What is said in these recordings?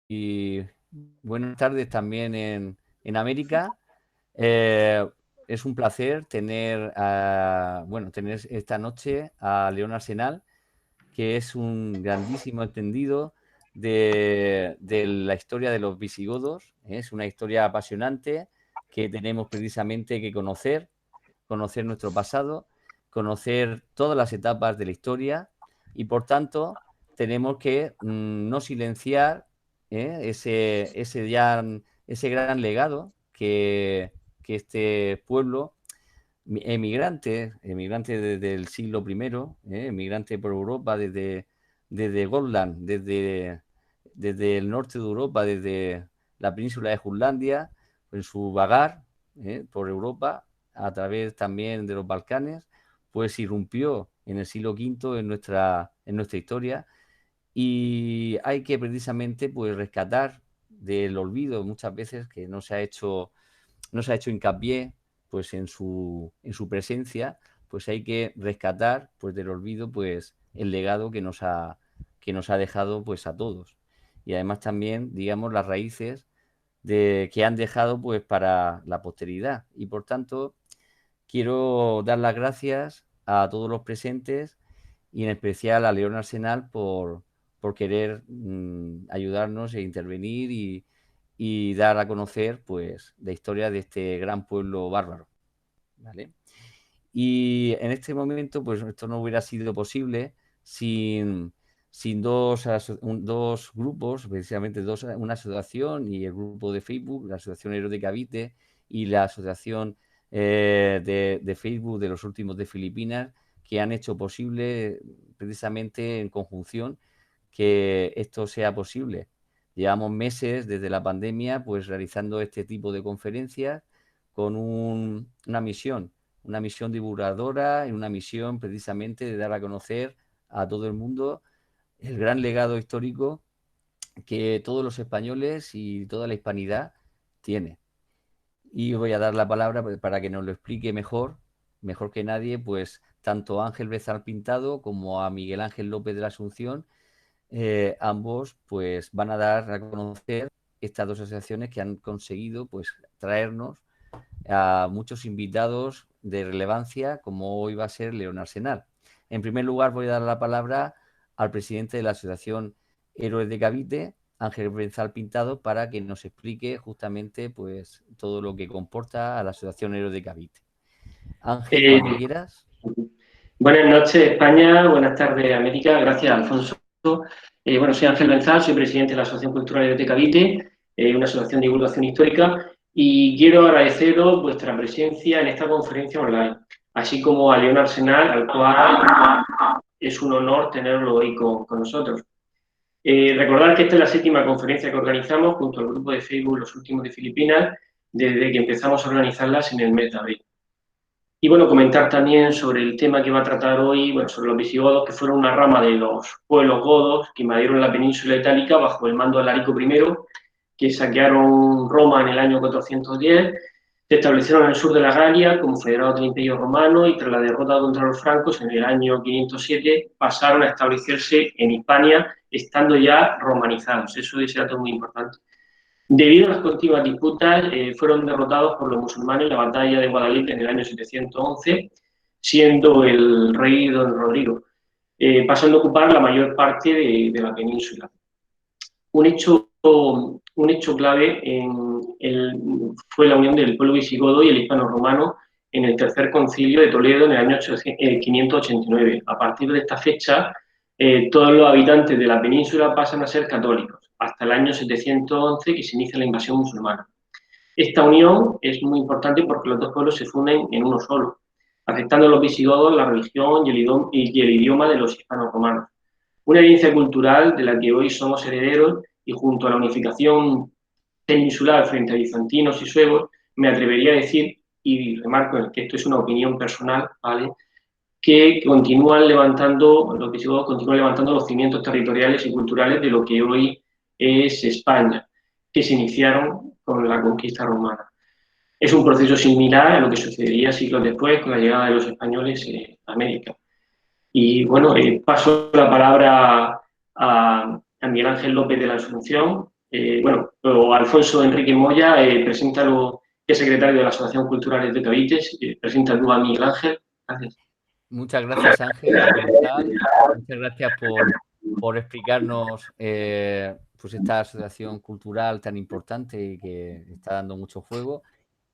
y buenas tardes también en América. Eh, es un placer tener esta noche a León Arsenal, que es un grandísimo entendido de la historia de los visigodos. Es una historia apasionante que tenemos precisamente que conocer nuestro pasado, conocer todas las etapas de la historia y, por tanto, tenemos que no silenciar ese gran legado que este pueblo emigrante desde el siglo primero, emigrante por Europa desde Gotland, desde el norte de Europa, desde la península de Jutlandia, en su vagar por Europa, a través también de los Balcanes, pues irrumpió en el siglo V en nuestra historia, y hay que precisamente pues rescatar del olvido muchas veces que no se ha hecho hincapié pues en su presencia. Pues hay que rescatar pues del olvido pues el legado que nos ha dejado pues a todos, y además también, digamos, las raíces que han dejado pues para la posteridad. Y por tanto quiero dar las gracias a todos los presentes, y en especial a León Arsenal por querer ayudarnos e intervenir y dar a conocer pues la historia de este gran pueblo bárbaro, ¿vale? Y en este momento, pues esto no hubiera sido posible sin, sin dos grupos, precisamente una asociación y el grupo de Facebook, la Asociación Erótica Vite y la Asociación de Facebook de los Últimos de Filipinas, que han hecho posible precisamente en conjunción que esto sea posible. Llevamos meses desde la pandemia pues realizando este tipo de conferencias con una misión divulgadora y una misión precisamente de dar a conocer a todo el mundo el gran legado histórico que todos los españoles y toda la hispanidad tiene. Y voy a dar la palabra para que nos lo explique mejor que nadie, pues tanto a Ángel Bezal Pintado como a Miguel Ángel López de la Asunción. Ambos pues van a dar a conocer estas dos asociaciones que han conseguido pues traernos a muchos invitados de relevancia, como hoy va a ser León Arsenal. En primer lugar, voy a dar la palabra al presidente de la Asociación Héroes de Cavite, Ángel Benzal Pintado, para que nos explique justamente pues todo lo que comporta a la Asociación Héroes de Cavite. Ángel, Eh, cuando quieras. Buenas noches, España. Buenas tardes, América. Gracias, Alfonso. Bueno, soy Ángel Benzal, soy presidente de la Asociación Cultural Biblioteca Vite, una asociación de divulgación histórica, y quiero agradeceros vuestra presencia en esta conferencia online, así como a León Arsenal, al cual es un honor tenerlo hoy con nosotros. Recordar que esta es la séptima conferencia que organizamos junto al grupo de Facebook Los Últimos de Filipinas, desde que empezamos a organizarlas en el mes de abril. Y bueno, comentar también sobre el tema que va a tratar hoy, bueno, sobre los visigodos, que fueron una rama de los pueblos godos que invadieron la península itálica bajo el mando de Alarico I, que saquearon Roma en el año 410, se establecieron en el sur de la Galia como federados del Imperio Romano, y tras la derrota contra los francos en el año 507 pasaron a establecerse en Hispania, estando ya romanizados. Eso es dato muy importante. Debido a las continuas disputas, fueron derrotados por los musulmanes en la batalla de Guadalete en el año 711, siendo el rey don Rodrigo, pasando a ocupar la mayor parte de la península. Un hecho clave fue la unión del pueblo visigodo y el hispano-romano en el tercer concilio de Toledo en el año 589. A partir de esta fecha, todos los habitantes de la península pasan a ser católicos, hasta el año 711, que se inicia la invasión musulmana. Esta unión es muy importante porque los dos pueblos se funden en uno solo, afectando a los visigodos la religión y el idioma de los hispanos-romanos. Una herencia cultural de la que hoy somos herederos, y junto a la unificación peninsular frente a bizantinos y suevos, me atrevería a decir, y remarco que esto es una opinión personal, ¿vale?, que los visigodos continúan levantando los cimientos territoriales y culturales de lo que hoy es España, que se iniciaron con la conquista romana. Es un proceso similar a lo que sucedería siglos después con la llegada de los españoles a América. Y bueno, paso la palabra a Miguel Ángel López de la Asunción, o Alfonso Enrique Moya, preséntalo, que es secretario de la Asociación Cultural de Cavites, presenta tú a Miguel Ángel. Gracias. Muchas gracias, Ángel Comensal. Muchas gracias por explicarnos pues esta asociación cultural tan importante y que está dando mucho juego.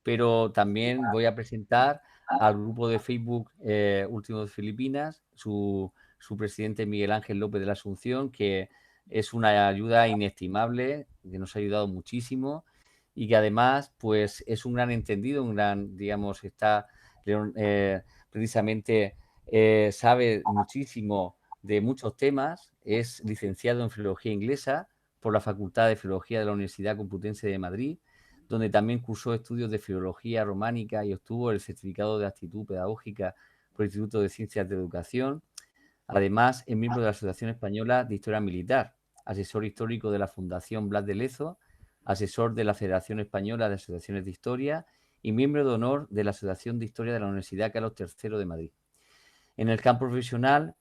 Pero también voy a presentar al grupo de Facebook Último de Filipinas, su presidente Miguel Ángel López de la Asunción, que es una ayuda inestimable, que nos ha ayudado muchísimo y que además pues es un gran entendido, un gran, digamos, está precisamente sabe muchísimo de muchos temas, es licenciado en Filología Inglesa por la Facultad de Filología de la Universidad Complutense de Madrid, donde también cursó estudios de filología románica y obtuvo el certificado de aptitud pedagógica por el Instituto de Ciencias de Educación. Además, es miembro de la Asociación Española de Historia Militar, asesor histórico de la Fundación Blas de Lezo, asesor de la Federación Española de Asociaciones de Historia y miembro de honor de la Asociación de Historia de la Universidad Carlos III de Madrid. En el campo profesional,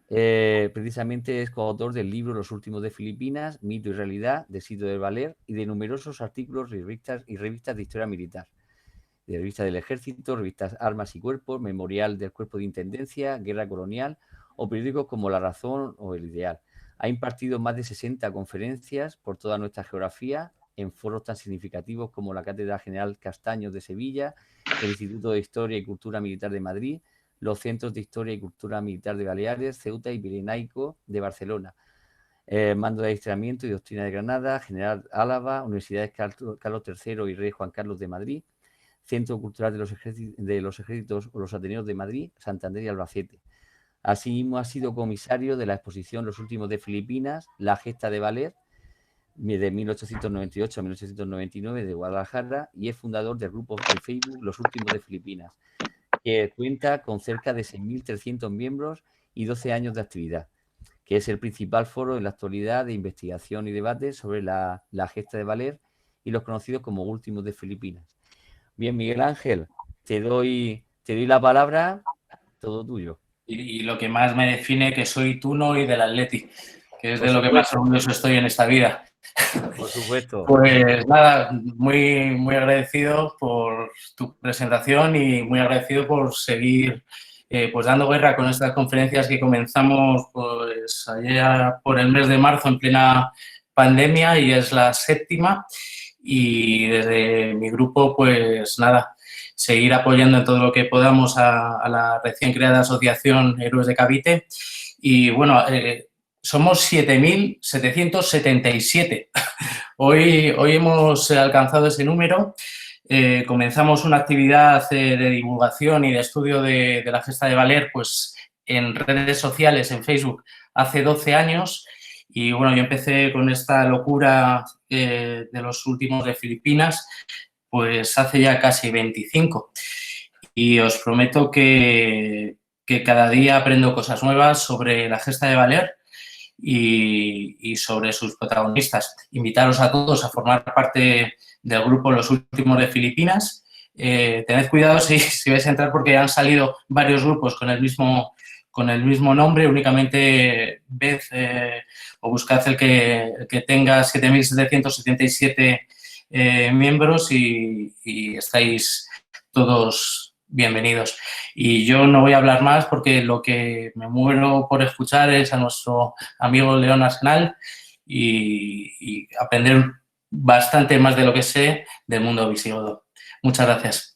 precisamente es coautor del libro Los Últimos de Filipinas, Mito y Realidad, de Sito de Valer, y de numerosos artículos y revistas de historia militar, de revistas del Ejército, revistas Armas y Cuerpos, Memorial del Cuerpo de Intendencia, Guerra Colonial, o periódicos como La Razón o El Ideal. Ha impartido más de 60 conferencias por toda nuestra geografía, en foros tan significativos como la Cátedra General Castaños de Sevilla, el Instituto de Historia y Cultura Militar de Madrid, los Centros de Historia y Cultura Militar de Baleares, Ceuta y Pirenaico de Barcelona, Mando de Adiestramiento y Doctrina de Granada, General Álava, Universidades Carlos III y Rey Juan Carlos de Madrid, Centro Cultural de los Ejércitos o los Ateneos de Madrid, Santander y Albacete. Asimismo, ha sido comisario de la exposición Los Últimos de Filipinas, La Gesta de Valer, de 1898 a 1899 de Guadalajara, y es fundador del grupo de Facebook Los Últimos de Filipinas, que cuenta con cerca de 6.300 miembros y 12 años de actividad, que es el principal foro en la actualidad de investigación y debate sobre la gesta de Valer y los conocidos como Últimos de Filipinas. Bien, Miguel Ángel, te doy la palabra, todo tuyo. Y lo que más me define que soy tuno y del Atleti, que es Por de lo que más orgulloso estoy en esta vida. Por supuesto. Pues nada, muy, muy agradecido por tu presentación y muy agradecido por seguir pues dando guerra con estas conferencias que comenzamos pues allá por el mes de marzo en plena pandemia y es la 7ª y desde mi grupo pues nada, seguir apoyando en todo lo que podamos a la recién creada asociación Héroes de Cavite y bueno, somos 7.777. Hoy hemos alcanzado ese número. Comenzamos una actividad de divulgación y de estudio de la gesta de Valer pues, en redes sociales, en Facebook, hace 12 años. Y bueno, yo empecé con esta locura de los últimos de Filipinas, pues hace ya casi 25. Y os prometo que cada día aprendo cosas nuevas sobre la gesta de Valer y sobre sus protagonistas. Invitaros a todos a formar parte del grupo Los Últimos de Filipinas. Tened cuidado si vais a entrar porque han salido varios grupos con el mismo nombre, únicamente ved o buscad el que tenga 7.777 miembros y estáis todos bienvenidos. Y yo no voy a hablar más porque lo que me muero por escuchar es a nuestro amigo León Arsenal y aprender bastante más de lo que sé del mundo visigodo. Muchas gracias.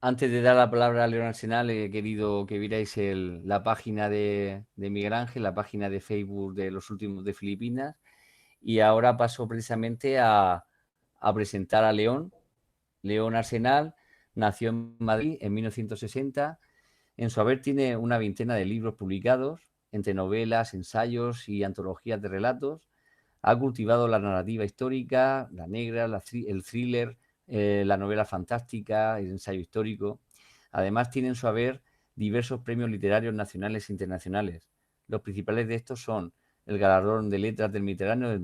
Antes de dar la palabra a León Arsenal, he querido que vierais la página de Miguel Ángel, la página de Facebook de Los Últimos de Filipinas, y ahora paso precisamente a presentar a León. León Arsenal nació en Madrid en 1960. En su haber tiene una veintena de libros publicados, entre novelas, ensayos y antologías de relatos. Ha cultivado la narrativa histórica, la negra, el thriller, la novela fantástica, el ensayo histórico. Además, tiene en su haber diversos premios literarios nacionales e internacionales. Los principales de estos son el Galardón de Letras del Mediterráneo en el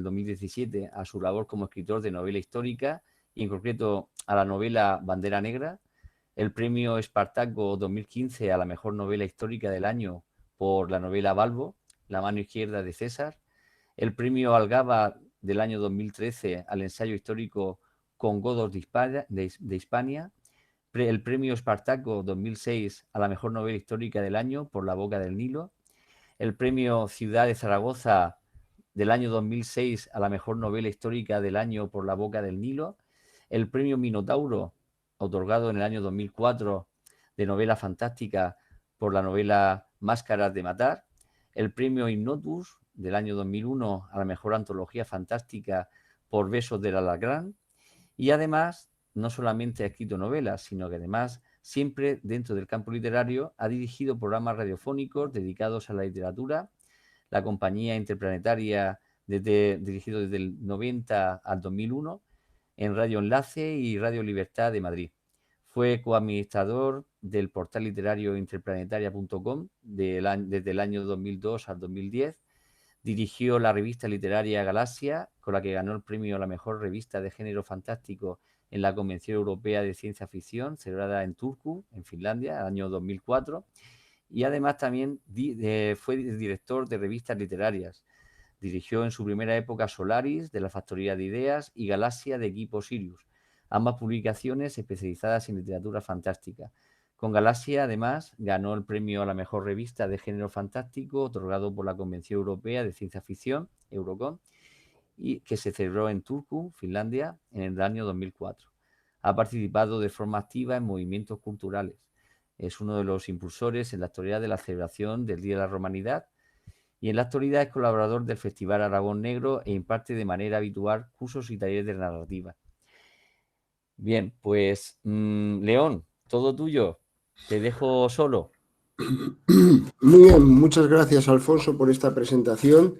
2017 a su labor como escritor de novela histórica y en concreto a la novela Bandera Negra, el premio Espartaco 2015 a la mejor novela histórica del año por la novela Balbo, La mano izquierda de César, el premio Algaba del año 2013 al ensayo histórico Con Godos de Hispania, el premio Espartaco 2006 a la mejor novela histórica del año por La boca del Nilo, el premio Ciudad de Zaragoza del año 2006 a la mejor novela histórica del año por La boca del Nilo, el premio Minotauro, otorgado en el año 2004 de novela fantástica por la novela Máscaras de matar, el premio Ignotus del año 2001 a la mejor antología fantástica por Besos del Alacrán, y además no solamente ha escrito novelas, sino que además siempre dentro del campo literario ha dirigido programas radiofónicos dedicados a la literatura, la Compañía Interplanetaria dirigido desde el 90 al 2001 en Radio Enlace y Radio Libertad de Madrid. Fue coadministrador del portal literario interplanetaria.com desde el año 2002 al 2010. Dirigió la revista literaria Galaxia, con la que ganó el premio a la mejor revista de género fantástico en la Convención Europea de Ciencia Ficción, celebrada en Turku, en Finlandia, el año 2004. Y además también fue director de revistas literarias. Dirigió en su primera época Solaris, de la Factoría de Ideas, y Galaxia, de Equipo Sirius, ambas publicaciones especializadas en literatura fantástica. Con Galaxia, además, ganó el premio a la mejor revista de género fantástico, otorgado por la Convención Europea de Ciencia Ficción, Eurocon, y que se celebró en Turku, Finlandia, en el año 2004. Ha participado de forma activa en movimientos culturales. Es uno de los impulsores en la actualidad de la celebración del Día de la Romanidad, y en la actualidad es colaborador del Festival Aragón Negro e imparte de manera habitual cursos y talleres de narrativa. Bien, pues León, todo tuyo. Te dejo solo. Muy bien, muchas gracias, Alfonso, por esta presentación.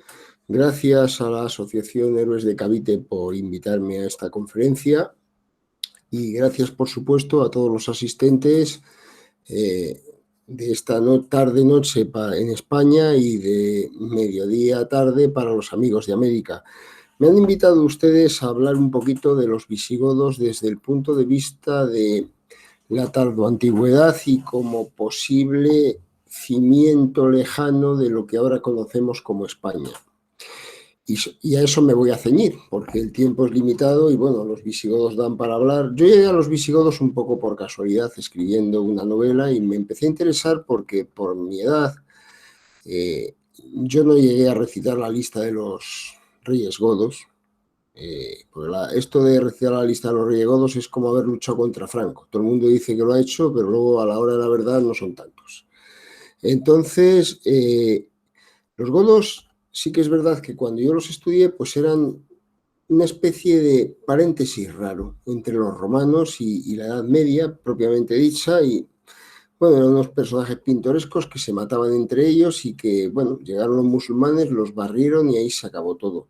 Gracias a la Asociación Héroes de Cavite por invitarme a esta conferencia y gracias, por supuesto, a todos los asistentes de esta tarde-noche en España y de mediodía-tarde para los amigos de América. Me han invitado ustedes a hablar un poquito de los visigodos desde el punto de vista de la tardoantigüedad y como posible cimiento lejano de lo que ahora conocemos como España. Y a eso me voy a ceñir, porque el tiempo es limitado y, bueno, los visigodos dan para hablar. Yo llegué a los visigodos un poco por casualidad, escribiendo una novela, y me empecé a interesar porque, por mi edad, yo no llegué a recitar la lista de los reyes godos. Esto de recitar la lista de los reyes godos es como haber luchado contra Franco. Todo el mundo dice que lo ha hecho, pero luego a la hora de la verdad no son tantos. Entonces, los godos sí que es verdad que cuando yo los estudié, pues eran una especie de paréntesis raro entre los romanos y la Edad Media, propiamente dicha, y bueno, eran unos personajes pintorescos que se mataban entre ellos y que, bueno, llegaron los musulmanes, los barrieron y ahí se acabó todo.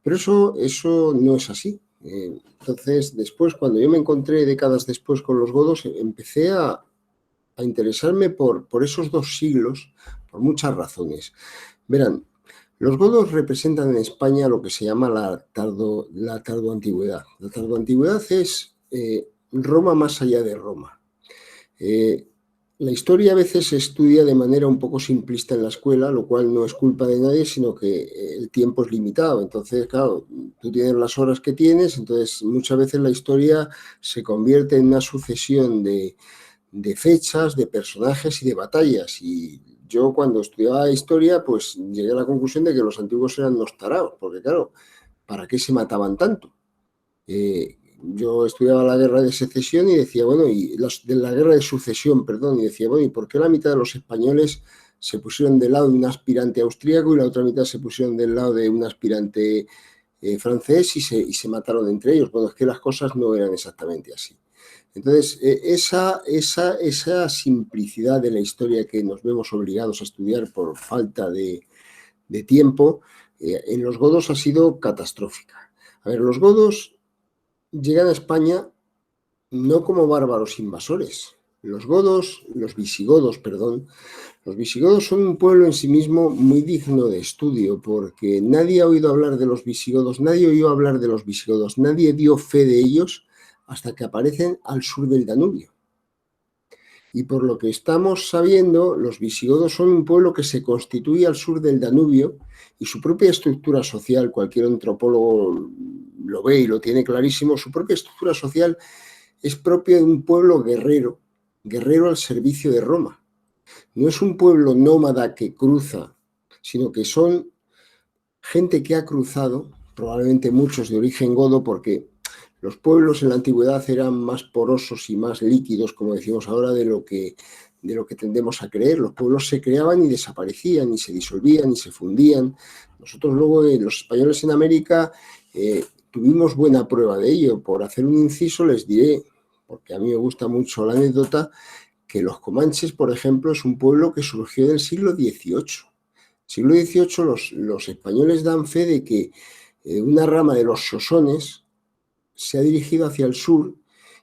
Pero eso no es así. Entonces, después, cuando yo me encontré décadas después con los godos, empecé a interesarme por esos dos siglos, por muchas razones. Los godos representan en España lo que se llama la tardoantigüedad. La tardoantigüedad es Roma más allá de Roma. La historia a veces se estudia de manera un poco simplista en la escuela, lo cual no es culpa de nadie, sino que el tiempo es limitado. Entonces, claro, tú tienes las horas que tienes, entonces muchas veces la historia se convierte en una sucesión de fechas, de personajes y de batallas. Y yo, cuando estudiaba historia, pues llegué a la conclusión de que los antiguos eran unos tarados, porque claro, ¿para qué se mataban tanto? Yo estudiaba la guerra de secesión y decía, bueno, de la guerra de sucesión, perdón, y decía, bueno, ¿y por qué la mitad de los españoles se pusieron del lado de un aspirante austríaco y la otra mitad se pusieron del lado de un aspirante francés y se mataron entre ellos? Bueno, es que las cosas no eran exactamente así. Entonces, esa simplicidad de la historia que nos vemos obligados a estudiar por falta de tiempo, en los godos ha sido catastrófica. A ver, los godos llegan a España no como bárbaros invasores. Los visigodos son un pueblo en sí mismo muy digno de estudio, porque nadie ha oído hablar de los visigodos, nadie oyó hablar de los visigodos, nadie dio fe de ellos hasta que aparecen al sur del Danubio. y por lo que estamos sabiendo, los visigodos son un pueblo que se constituye al sur del Danubio y su propia estructura social, cualquier antropólogo lo ve y lo tiene clarísimo, su propia estructura social es propia de un pueblo guerrero, guerrero al servicio de Roma. No es un pueblo nómada que cruza, sino que son gente que ha cruzado, probablemente muchos de origen godo, porque los pueblos en la antigüedad eran más porosos y más líquidos, como decimos ahora, de lo que tendemos a creer. Los pueblos se creaban y desaparecían, y se disolvían, y se fundían. Nosotros luego, los españoles en América, tuvimos buena prueba de ello. Por hacer un inciso, les diré, porque a mí me gusta mucho la anécdota, que los comanches, por ejemplo, es un pueblo que surgió en el siglo XVIII. Siglo XVIII, los españoles dan fe de que una rama de los xosones se ha dirigido hacia el sur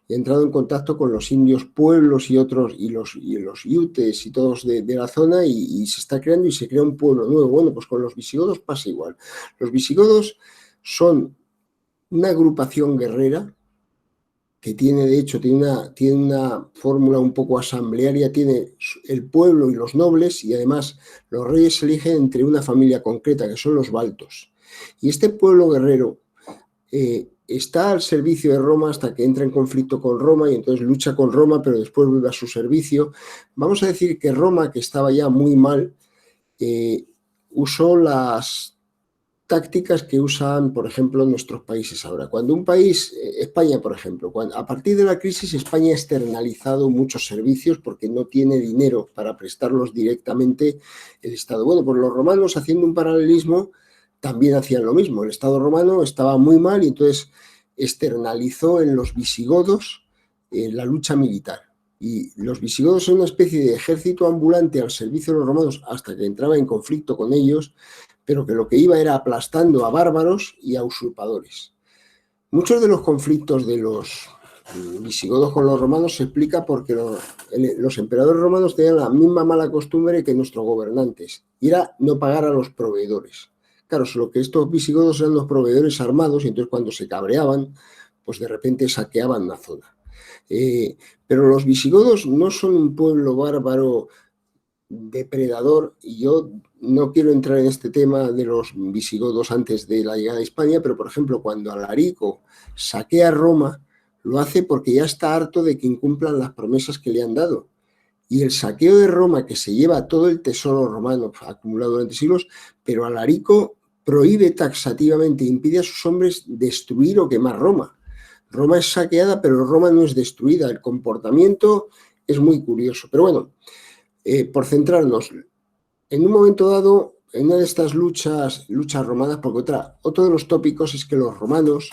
y ha entrado en contacto con los indios pueblos y otros, y los yutes y todos de la zona, y se está creando y se crea un pueblo nuevo. Bueno, pues con los visigodos pasa igual. Los visigodos son una agrupación guerrera que tiene, de hecho, tiene una fórmula un poco asamblearia, tiene el pueblo y los nobles, y además los reyes se eligen entre una familia concreta, que son los baltos. Y este pueblo guerrero está al servicio de Roma hasta que entra en conflicto con Roma y entonces lucha con Roma, pero después vuelve a su servicio. Vamos a decir que Roma, que estaba ya muy mal, usó las tácticas que usan, por ejemplo, nuestros países ahora. Cuando un país, España, por ejemplo, a partir de la crisis, España ha externalizado muchos servicios porque no tiene dinero para prestarlos directamente el Estado. Bueno, pues los romanos, haciendo un paralelismo, también hacían lo mismo. El Estado romano estaba muy mal y entonces externalizó en los visigodos la lucha militar. Y los visigodos son una especie de ejército ambulante al servicio de los romanos hasta que entraba en conflicto con ellos, pero que lo que iba era aplastando a bárbaros y a usurpadores. Muchos de los conflictos de los visigodos con los romanos se explica porque los emperadores romanos tenían la misma mala costumbre que nuestros gobernantes, y era no pagar a los proveedores. Claro, solo que estos visigodos eran los proveedores armados, y entonces cuando se cabreaban, pues de repente saqueaban una zona. Pero los visigodos no son un pueblo bárbaro depredador, y yo no quiero entrar en este tema de los visigodos antes de la llegada a España, pero por ejemplo cuando Alarico saquea Roma, lo hace porque ya está harto de que incumplan las promesas que le han dado. Y el saqueo de Roma, que se lleva todo el tesoro romano acumulado durante siglos, pero Alarico prohíbe taxativamente, impide a sus hombres destruir o quemar Roma. Roma es saqueada, pero Roma no es destruida. El comportamiento es muy curioso. Pero bueno, por centrarnos, en un momento dado, en una de estas luchas romanas, porque otro de los tópicos es que los romanos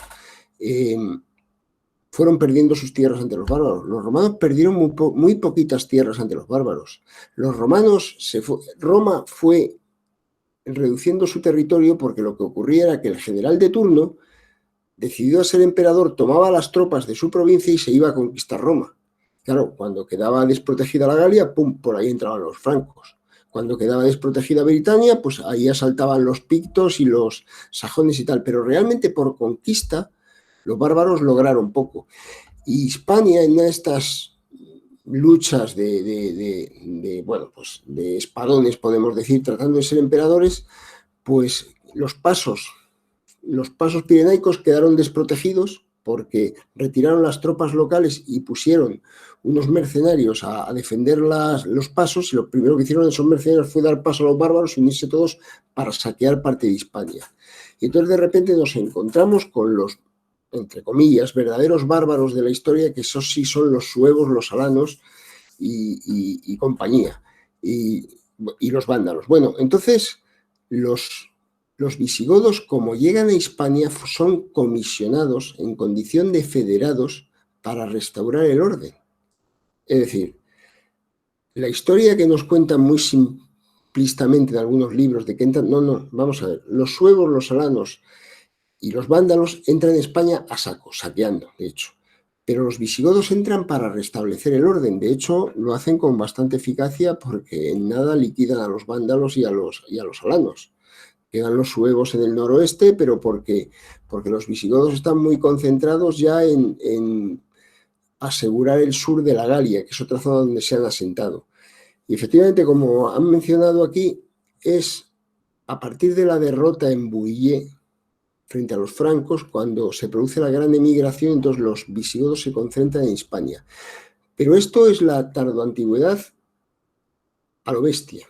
fueron perdiendo sus tierras ante los bárbaros. Los romanos perdieron muy poquitas tierras ante los bárbaros. Roma fue reduciendo su territorio porque lo que ocurría era que el general de turno, decidido a ser emperador, tomaba las tropas de su provincia y se iba a conquistar Roma. Claro, cuando quedaba desprotegida la Galia, ¡pum!, por ahí entraban los francos. Cuando quedaba desprotegida Britania, pues ahí asaltaban los pictos y los sajones y tal. Pero realmente por conquista, los bárbaros lograron poco. Y Hispania, en una de estas luchas de espadones, podemos decir, tratando de ser emperadores, pues los pasos pirenaicos quedaron desprotegidos porque retiraron las tropas locales y pusieron unos mercenarios a defender los pasos, y lo primero que hicieron esos mercenarios fue dar paso a los bárbaros, unirse todos para saquear parte de Hispania. Y entonces de repente nos encontramos con los, entre comillas, verdaderos bárbaros de la historia, que esos sí son los suevos, los alanos y compañía, y los vándalos. Bueno, entonces los visigodos, como llegan a Hispania, son comisionados en condición de federados para restaurar el orden. Es decir, la historia que nos cuentan muy simplistamente en algunos libros de que entran, vamos a ver, los suevos, los alanos y los vándalos entran en España a saco, saqueando, de hecho. Pero los visigodos entran para restablecer el orden. De hecho, lo hacen con bastante eficacia porque en nada liquidan a los vándalos y a los alanos. Quedan los suevos en el noroeste, pero porque los visigodos están muy concentrados ya en asegurar el sur de la Galia, que es otra zona donde se han asentado. Y efectivamente, como han mencionado aquí, es a partir de la derrota en Bouillé frente a los francos cuando se produce la gran emigración, entonces los visigodos se concentran en Hispania. Pero esto es la tardoantigüedad a lo bestia,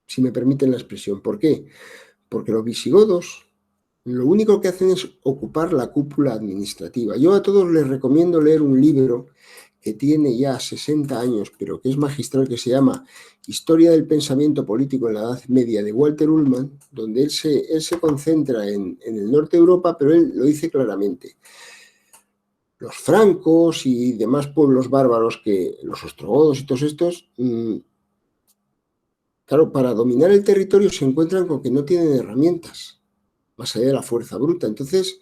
si me permiten la expresión. ¿Por qué? Porque los visigodos lo único que hacen es ocupar la cúpula administrativa. Yo a todos les recomiendo leer un libro que tiene ya 60 años, pero que es magistral, que se llama Historia del pensamiento político en la Edad Media, de Walter Ullmann, donde él se concentra en el norte de Europa, pero él lo dice claramente. Los francos y demás pueblos bárbaros, que los ostrogodos y todos estos, claro, para dominar el territorio se encuentran con que no tienen herramientas más allá de la fuerza bruta. Entonces,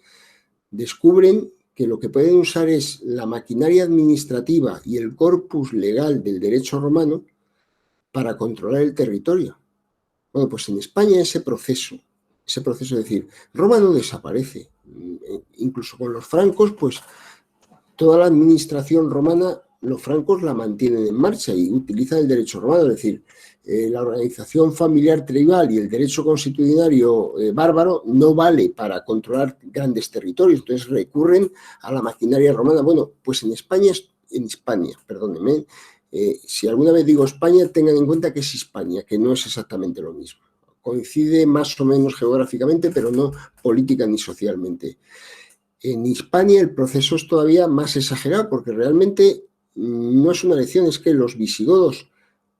descubren que lo que pueden usar es la maquinaria administrativa y el corpus legal del derecho romano para controlar el territorio. Bueno, pues en España ese proceso es decir, Roma no desaparece. Incluso con los francos, pues toda la administración romana, los francos la mantienen en marcha y utilizan el derecho romano, es decir, la organización familiar tribal y el derecho constitucionario bárbaro no vale para controlar grandes territorios, entonces recurren a la maquinaria romana. Bueno, pues en España, perdónenme, si alguna vez digo España, tengan en cuenta que es Hispania, que no es exactamente lo mismo. Coincide más o menos geográficamente, pero no política ni socialmente. En Hispania el proceso es todavía más exagerado porque realmente no es una elección, es que los visigodos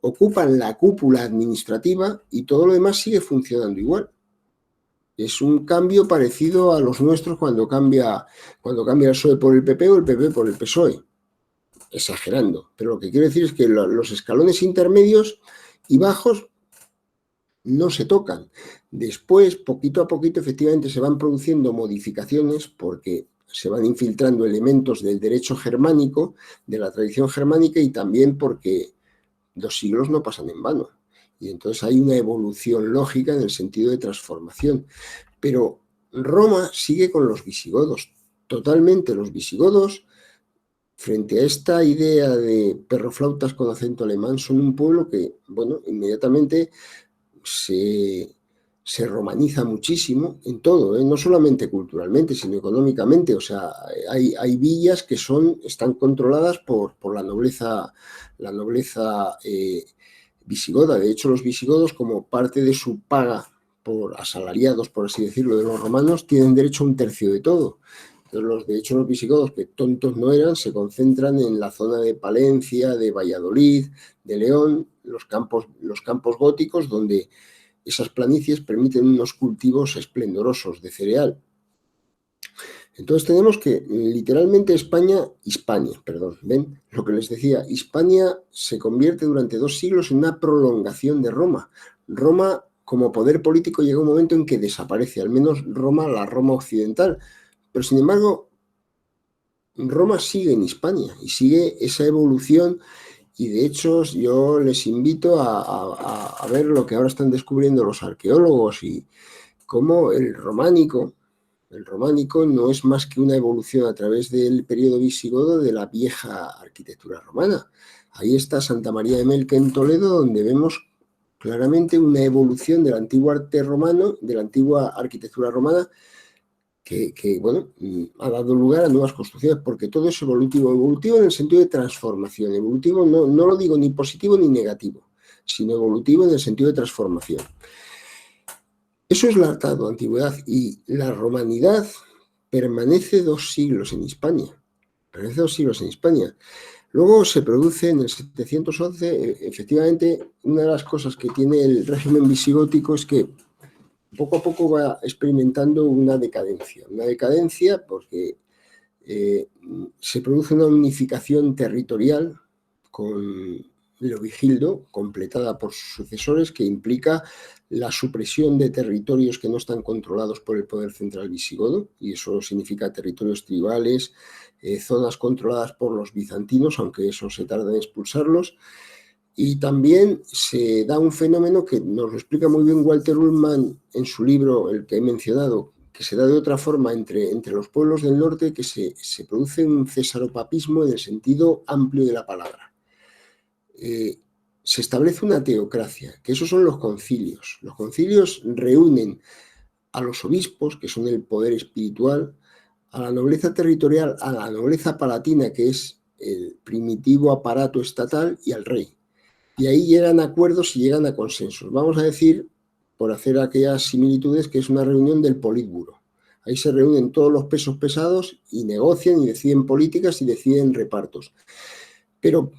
ocupan la cúpula administrativa y todo lo demás sigue funcionando igual. Es un cambio parecido a los nuestros cuando cambia el PSOE por el PP o el PP por el PSOE. Exagerando. Pero lo que quiero decir es que los escalones intermedios y bajos no se tocan. Después, poquito a poquito, efectivamente, se van produciendo modificaciones porque se van infiltrando elementos del derecho germánico, de la tradición germánica, y también porque 2 siglos no pasan en vano. Y entonces hay una evolución lógica en el sentido de transformación. Pero Roma sigue con los visigodos. Totalmente los visigodos, frente a esta idea de perroflautas con acento alemán, son un pueblo que, bueno, inmediatamente se romaniza muchísimo en todo, no solamente culturalmente, sino económicamente. O sea, hay villas que están controladas por la nobleza visigoda. De hecho, los visigodos, como parte de su paga por asalariados, por así decirlo, de los romanos, tienen derecho a 1/3 de todo. Entonces, de hecho, los visigodos, que tontos no eran, se concentran en la zona de Palencia, de Valladolid, de León, los campos góticos, donde esas planicies permiten unos cultivos esplendorosos de cereal. Entonces tenemos que literalmente Hispania, ¿ven? Lo que les decía, Hispania se convierte durante 2 siglos en una prolongación de Roma. Roma, como poder político, llega un momento en que desaparece, al menos la Roma occidental. Pero sin embargo, Roma sigue en Hispania y sigue esa evolución. Y de hecho yo les invito a ver lo que ahora están descubriendo los arqueólogos y cómo el románico no es más que una evolución a través del periodo visigodo de la vieja arquitectura romana. Ahí está Santa María de Melque en Toledo, donde vemos claramente una evolución del antiguo arte romano, de la antigua arquitectura romana, que bueno, ha dado lugar a nuevas construcciones, porque todo es evolutivo en el sentido de transformación. Evolutivo no lo digo ni positivo ni negativo, sino evolutivo en el sentido de transformación. Eso es la antigüedad, y la romanidad permanece 2 siglos en Hispania. Luego se produce en el 711, efectivamente, una de las cosas que tiene el régimen visigótico es que poco a poco va experimentando una decadencia porque se produce una unificación territorial con Leovigildo, completada por sus sucesores, que implica la supresión de territorios que no están controlados por el poder central visigodo, y eso significa territorios tribales, zonas controladas por los bizantinos, aunque eso se tarda en expulsarlos. Y también se da un fenómeno que nos lo explica muy bien Walter Ullmann en su libro, el que he mencionado, que se da de otra forma entre los pueblos del norte, que se produce un cesaropapismo en el sentido amplio de la palabra. Se establece una teocracia, que esos son los concilios. Los concilios reúnen a los obispos, que son el poder espiritual, a la nobleza territorial, a la nobleza palatina, que es el primitivo aparato estatal, y al rey. Y ahí llegan a acuerdos y llegan a consensos. Vamos a decir, por hacer aquellas similitudes, que es una reunión del Politburo. Ahí se reúnen todos los pesos pesados y negocian y deciden políticas y deciden repartos. Pero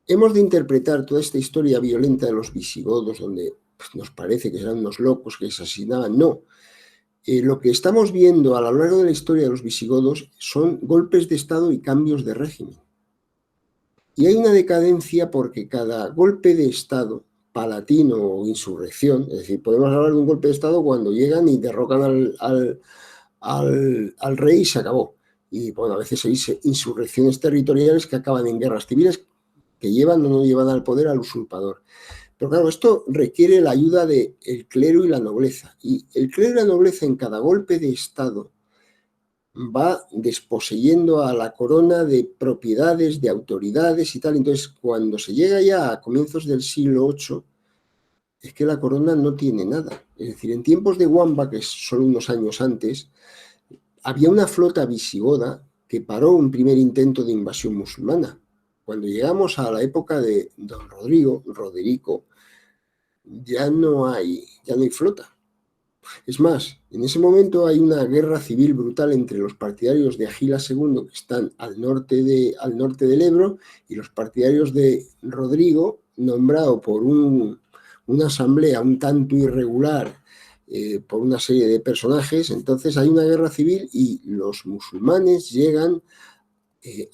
hemos de interpretar toda esta historia violenta de los visigodos, donde nos parece que eran unos locos que se asesinaban. No. Lo que estamos viendo a lo largo de la historia de los visigodos son golpes de Estado y cambios de régimen. Y hay una decadencia porque cada golpe de Estado, palatino o insurrección, es decir, podemos hablar de un golpe de Estado cuando llegan y derrocan al rey y se acabó. Y bueno, a veces hay insurrecciones territoriales que acaban en guerras civiles que llevan o no llevan al poder al usurpador. Pero claro, esto requiere la ayuda del clero y la nobleza. Y el clero y la nobleza en cada golpe de Estado va desposeyendo a la corona de propiedades, de autoridades y tal. Entonces, cuando se llega ya a comienzos del siglo VIII, es que la corona no tiene nada. Es decir, en tiempos de Wamba, que es solo unos años antes, había una flota visigoda que paró un primer intento de invasión musulmana. Cuando llegamos a la época de don Roderico, ya no hay flota. Es más, en ese momento hay una guerra civil brutal entre los partidarios de Agilas II, que están al norte del Ebro, y los partidarios de Rodrigo, nombrado por una asamblea un tanto irregular por una serie de personajes. Entonces hay una guerra civil y los musulmanes llegan,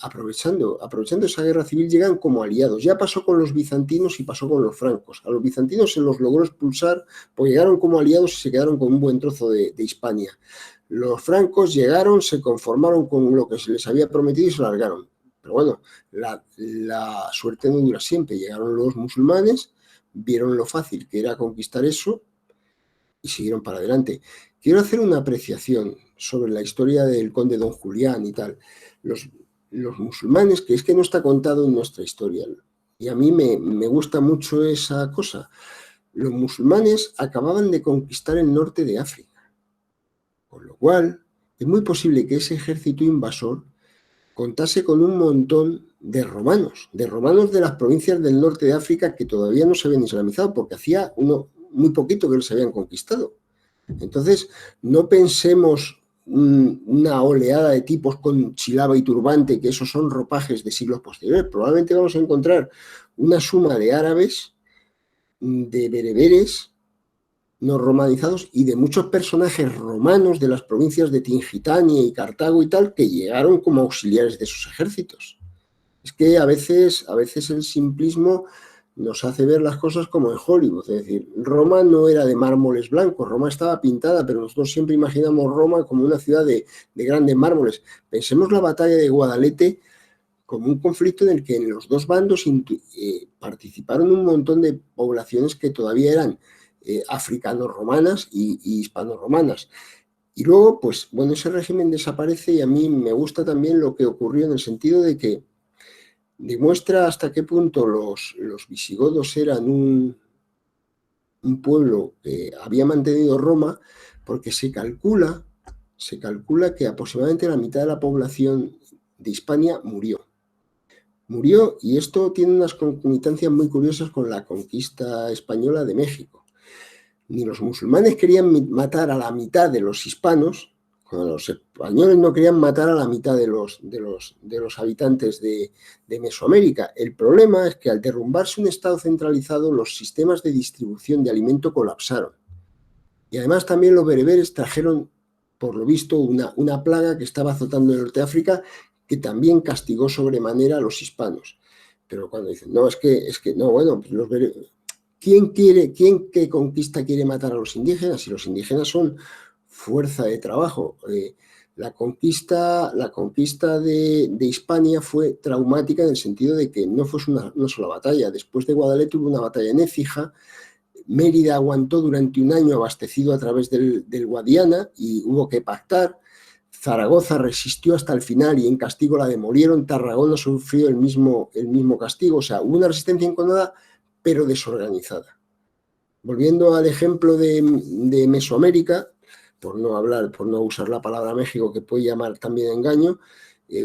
aprovechando esa guerra civil, llegan como aliados. Ya pasó con los bizantinos y pasó con los francos. A los bizantinos se los logró expulsar, pues llegaron como aliados y se quedaron con un buen trozo de Hispania. Los francos llegaron, se conformaron con lo que se les había prometido y se largaron. Pero bueno, la suerte no dura siempre. Llegaron los musulmanes, vieron lo fácil que era conquistar eso y siguieron para adelante. Quiero hacer una apreciación sobre la historia del conde don Julián y tal. Los musulmanes, que es que no está contado en nuestra historia, y a mí me gusta mucho esa cosa. Los musulmanes acababan de conquistar el norte de África, con lo cual es muy posible que ese ejército invasor contase con un montón de romanos de las provincias del norte de África que todavía no se habían islamizado, porque hacía muy poquito que los habían conquistado. Entonces, no pensemos una oleada de tipos con chilaba y turbante, que esos son ropajes de siglos posteriores. Probablemente vamos a encontrar una suma de árabes, de bereberes no romanizados y de muchos personajes romanos de las provincias de Tingitania y Cartago y tal, que llegaron como auxiliares de esos ejércitos. Es que a veces el simplismo nos hace ver las cosas como en Hollywood. Es decir, Roma no era de mármoles blancos, Roma estaba pintada, pero nosotros siempre imaginamos Roma como una ciudad de grandes mármoles. Pensemos la batalla de Guadalete como un conflicto en el que en los dos bandos participaron un montón de poblaciones que todavía eran africano-romanas y hispano-romanas. Y luego, pues, bueno, ese régimen desaparece y a mí me gusta también lo que ocurrió en el sentido de que demuestra hasta qué punto los visigodos eran un pueblo que había mantenido Roma, porque se calcula que aproximadamente la mitad de la población de Hispania murió. Y esto tiene unas concomitancias muy curiosas con la conquista española de México. Ni los musulmanes querían matar a la mitad de los hispanos, cuando los españoles no querían matar a la mitad de los habitantes de Mesoamérica. El problema es que al derrumbarse un estado centralizado, los sistemas de distribución de alimento colapsaron. Y además también los bereberes trajeron, por lo visto, una plaga que estaba azotando el norte de África, que también castigó sobremanera a los hispanos. Pero cuando dicen, no, es que no, bueno, pues los bereberes, ¿quién que conquista quiere matar a los indígenas? Si los indígenas son fuerza de trabajo. La conquista de Hispania fue traumática en el sentido de que no fue una sola batalla. Después de Guadalete hubo una batalla en Écija, Mérida aguantó durante un año abastecido a través del Guadiana y hubo que pactar. Zaragoza resistió hasta el final y en castigo la demolieron. Tarragona sufrió el mismo castigo. O sea, hubo una resistencia enconada, pero desorganizada. Volviendo al ejemplo de Mesoamérica, por no usar la palabra México, que puede llamar también engaño,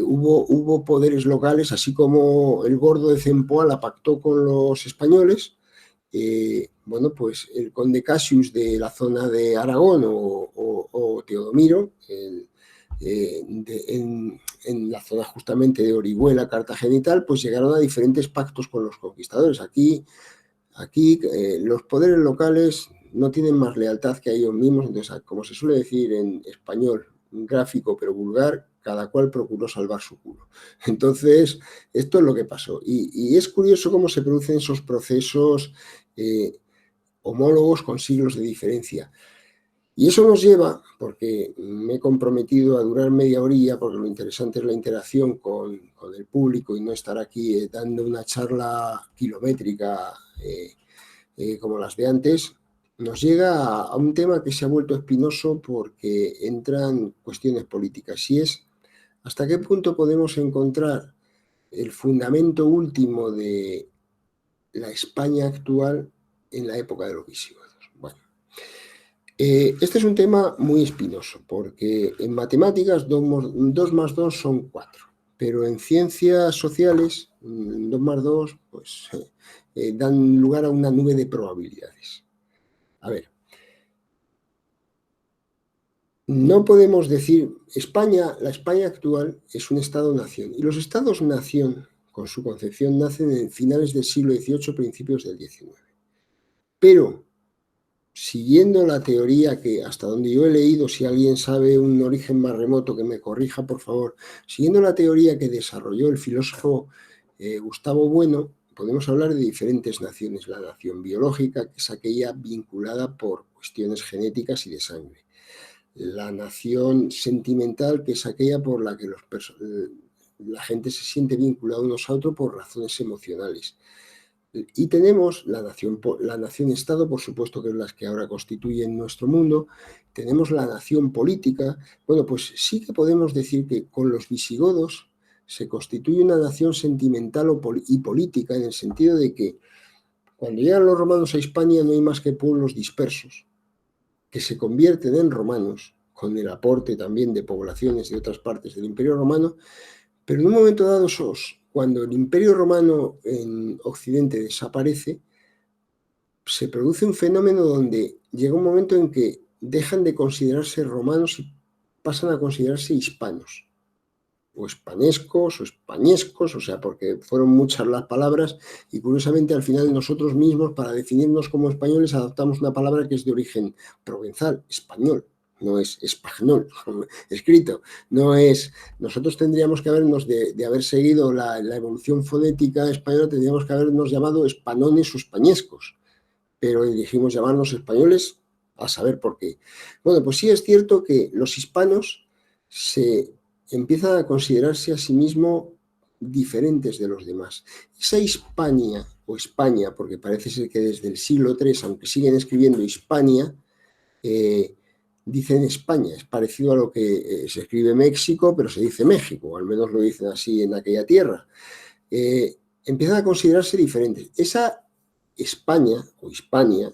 hubo poderes locales, así como el Gordo de Zempoala pactó con los españoles. Bueno, pues el conde Cassius de la zona de Aragón o Teodomiro, en la zona justamente de Orihuela, Cartagena y tal, pues llegaron a diferentes pactos con los conquistadores. Aquí los poderes locales no tienen más lealtad que a ellos mismos, entonces, como se suele decir en español, gráfico pero vulgar, cada cual procuró salvar su culo. Entonces, esto es lo que pasó. Y es curioso cómo se producen esos procesos homólogos con siglos de diferencia. Y eso nos lleva, porque me he comprometido a durar media horilla, porque lo interesante es la interacción con el público y no estar aquí dando una charla kilométrica como las de antes, nos llega a un tema que se ha vuelto espinoso porque entran cuestiones políticas, y es hasta qué punto podemos encontrar el fundamento último de la España actual en la época de los visigodos. Bueno, este es un tema muy espinoso, porque en matemáticas 2 más 2 son 4, pero en ciencias sociales 2 más 2 pues, dan lugar a una nube de probabilidades. A ver, no podemos decir la España actual es un Estado-nación, y los Estados-nación, con su concepción, nacen en finales del siglo XVIII, principios del XIX. Pero, siguiendo la teoría que, hasta donde yo he leído, si alguien sabe un origen más remoto que me corrija, por favor, siguiendo la teoría que desarrolló el filósofo Gustavo Bueno, podemos hablar de diferentes naciones. La nación biológica, que es aquella vinculada por cuestiones genéticas y de sangre. La nación sentimental, que es aquella por la que la gente se siente vinculada unos a otros por razones emocionales. Y tenemos la nación-estado, por supuesto, que es las que ahora constituyen nuestro mundo. Tenemos la nación política. Bueno, pues sí que podemos decir que con los visigodos se constituye una nación sentimental y política, en el sentido de que cuando llegan los romanos a Hispania no hay más que pueblos dispersos que se convierten en romanos, con el aporte también de poblaciones de otras partes del Imperio Romano, pero en un momento dado, cuando el Imperio Romano en Occidente desaparece, se produce un fenómeno donde llega un momento en que dejan de considerarse romanos y pasan a considerarse hispanos, o hispanescos, o españescos, o sea, porque fueron muchas las palabras, y curiosamente al final nosotros mismos, para definirnos como españoles, adoptamos una palabra que es de origen provenzal, español, no es español, escrito, no es. Nosotros tendríamos que habernos, de haber seguido la evolución fonética española, tendríamos que habernos llamado hispanones o españescos, pero elegimos llamarnos españoles a saber por qué. Bueno, pues sí es cierto que los hispanos se empiezan a considerarse a sí mismos diferentes de los demás. Esa Hispania o España, porque parece ser que desde el siglo III, aunque siguen escribiendo Hispania, dicen España, es parecido a lo que se escribe México, pero se dice México, o al menos lo dicen así en aquella tierra. Empiezan a considerarse diferentes. Esa España o Hispania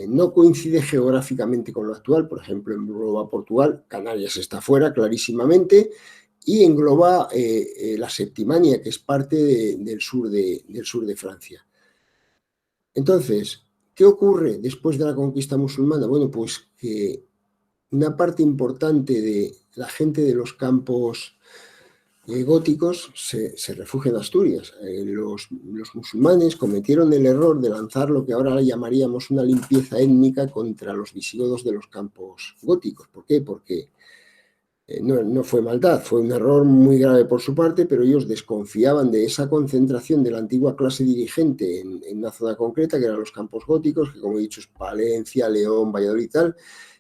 no coincide geográficamente con lo actual. Por ejemplo, engloba Portugal, Canarias está fuera clarísimamente, y engloba la Septimania, que es parte del sur de Francia. Entonces, ¿qué ocurre después de la conquista musulmana? Bueno, pues que una parte importante de la gente de los campos góticos se refugia en Asturias. Los musulmanes cometieron el error de lanzar lo que ahora llamaríamos una limpieza étnica contra los visigodos de los campos góticos. ¿Por qué? Porque no fue maldad, fue un error muy grave por su parte, pero ellos desconfiaban de esa concentración de la antigua clase dirigente en una zona concreta, que eran los campos góticos, que como he dicho es Palencia, León, Valladolid y tal,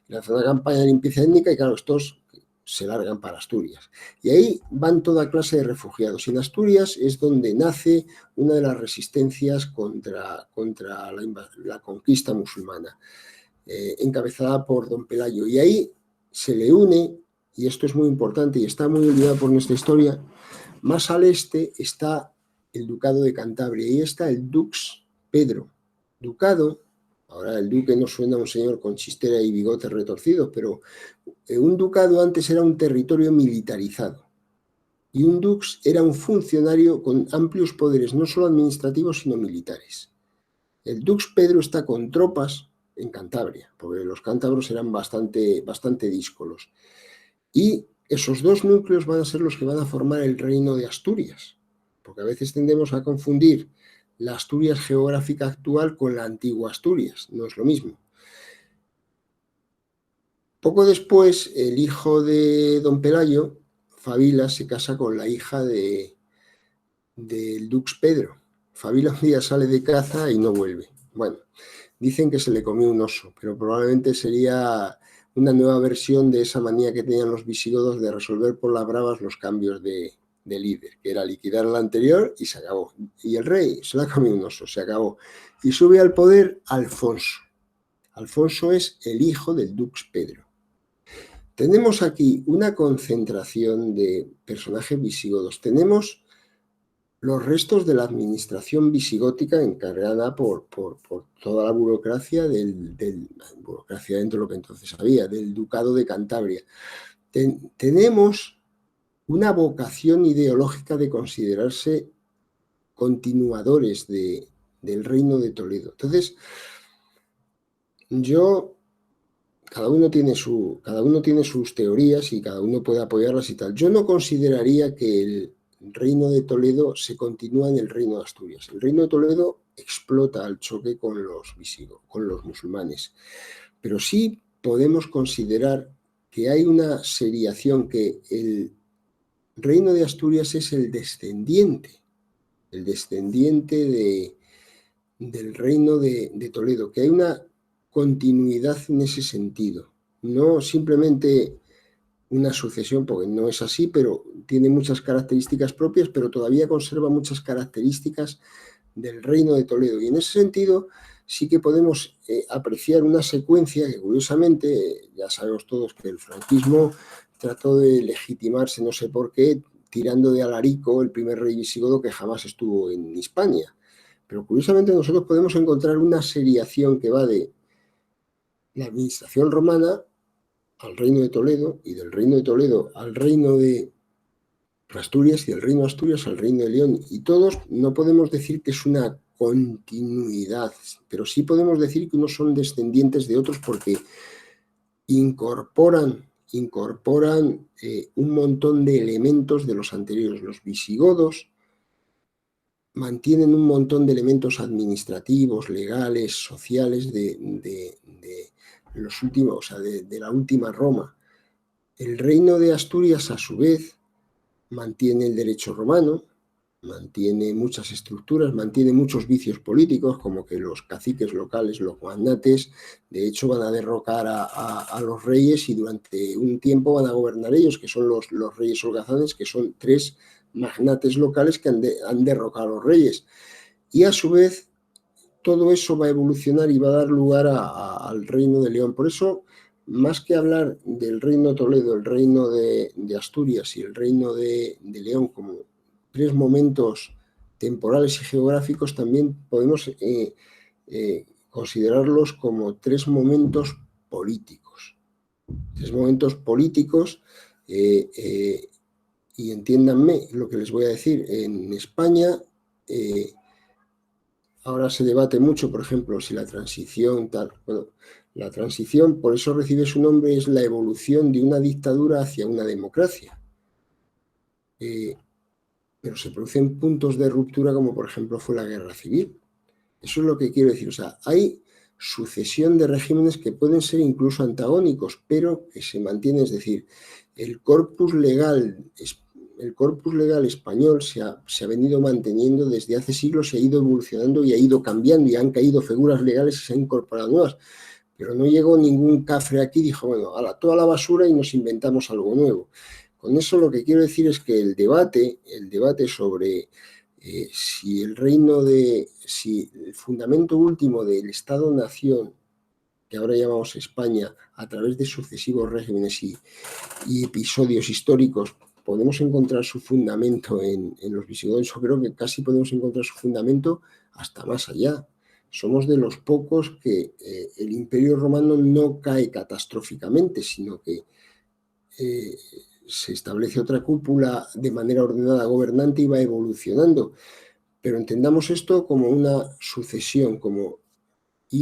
la zona de campaña de limpieza étnica, y claro, estos se largan para Asturias. Y ahí van toda clase de refugiados. En Asturias es donde nace una de las resistencias contra la conquista musulmana, encabezada por don Pelayo. Y ahí se le une, y esto es muy importante y está muy olvidado por nuestra historia, más al este está el Ducado de Cantabria y está el Dux Pedro. Ducado, ahora el duque no suena a un señor con chistera y bigotes retorcidos, pero un ducado antes era un territorio militarizado y un dux era un funcionario con amplios poderes, no solo administrativos, sino militares. El Dux Pedro está con tropas en Cantabria, porque los cántabros eran bastante díscolos. Y esos dos núcleos van a ser los que van a formar el reino de Asturias, porque a veces tendemos a confundir la Asturias geográfica actual con la antigua Asturias, no es lo mismo. Poco después, el hijo de don Pelayo, Fabila, se casa con la hija del Dux Pedro. Fabila un día sale de caza y no vuelve. Bueno, dicen que se le comió un oso, pero probablemente sería una nueva versión de esa manía que tenían los visigodos de resolver por las bravas los cambios de líder, que era liquidar al anterior y se acabó. Y el rey se le ha comido un oso, se acabó. Y sube al poder Alfonso. Alfonso es el hijo del Dux Pedro. Tenemos aquí una concentración de personajes visigodos. Tenemos los restos de la administración visigótica encargada por toda la burocracia burocracia dentro de lo que entonces había, del Ducado de Cantabria. Tenemos una vocación ideológica de considerarse continuadores del Reino de Toledo. Entonces, cada uno tiene sus teorías y cada uno puede apoyarlas y tal. Yo no consideraría que el Reino de Toledo se continúa en el Reino de Asturias. El Reino de Toledo explota al choque con los visigodos, con los musulmanes. Pero sí podemos considerar que hay una seriación, que el Reino de Asturias es el descendiente del Reino de Toledo, que hay una continuidad en ese sentido, no simplemente una sucesión, porque no es así, pero tiene muchas características propias, pero todavía conserva muchas características del Reino de Toledo. Y en ese sentido sí que podemos apreciar una secuencia que, curiosamente, ya sabemos todos que el franquismo trató de legitimarse, no sé por qué, tirando de Alarico, el primer rey visigodo que jamás estuvo en Hispania. Pero curiosamente nosotros podemos encontrar una seriación que va de la administración romana al Reino de Toledo, y del Reino de Toledo al Reino de Asturias, y del Reino de Asturias al Reino de León. Y todos no podemos decir que es una continuidad, pero sí podemos decir que unos son descendientes de otros porque incorporan un montón de elementos de los anteriores. Los visigodos mantienen un montón de elementos administrativos, legales, sociales de los últimos, o sea, de la última Roma. El Reino de Asturias, a su vez, mantiene el derecho romano, mantiene muchas estructuras, mantiene muchos vicios políticos, como que los caciques locales, los magnates, de hecho van a derrocar a los reyes y durante un tiempo van a gobernar ellos, que son los reyes holgazanes, que son 3 magnates locales que han derrocado a los reyes. Y a su vez, todo eso va a evolucionar y va a dar lugar al Reino de León. Por eso, más que hablar del Reino de Toledo, el Reino de Asturias y el Reino de León como 3 momentos temporales y geográficos, también podemos considerarlos como 3 momentos políticos. 3 momentos políticos, y entiéndanme lo que les voy a decir. En España ahora se debate mucho, por ejemplo, si la transición tal. Bueno, la transición, por eso recibe su nombre, es la evolución de una dictadura hacia una democracia. Pero se producen puntos de ruptura, como por ejemplo fue la guerra civil. Eso es lo que quiero decir. O sea, hay sucesión de regímenes que pueden ser incluso antagónicos, pero que se mantienen. Es decir, el corpus legal español se ha venido manteniendo desde hace siglos, se ha ido evolucionando y ha ido cambiando, y han caído figuras legales y se han incorporado nuevas. pero no llegó ningún cafre aquí y dijo, bueno, toda la basura y nos inventamos algo nuevo. Con eso lo que quiero decir es que el debate sobre si el fundamento último del Estado-Nación, que ahora llamamos España, a través de sucesivos regímenes y episodios históricos, podemos encontrar su fundamento en los visigodos. Yo creo que casi podemos encontrar su fundamento hasta más allá. Somos de los pocos que el Imperio Romano no cae catastróficamente, sino que se establece otra cúpula de manera ordenada gobernante y va evolucionando. Pero entendamos esto como una sucesión, como de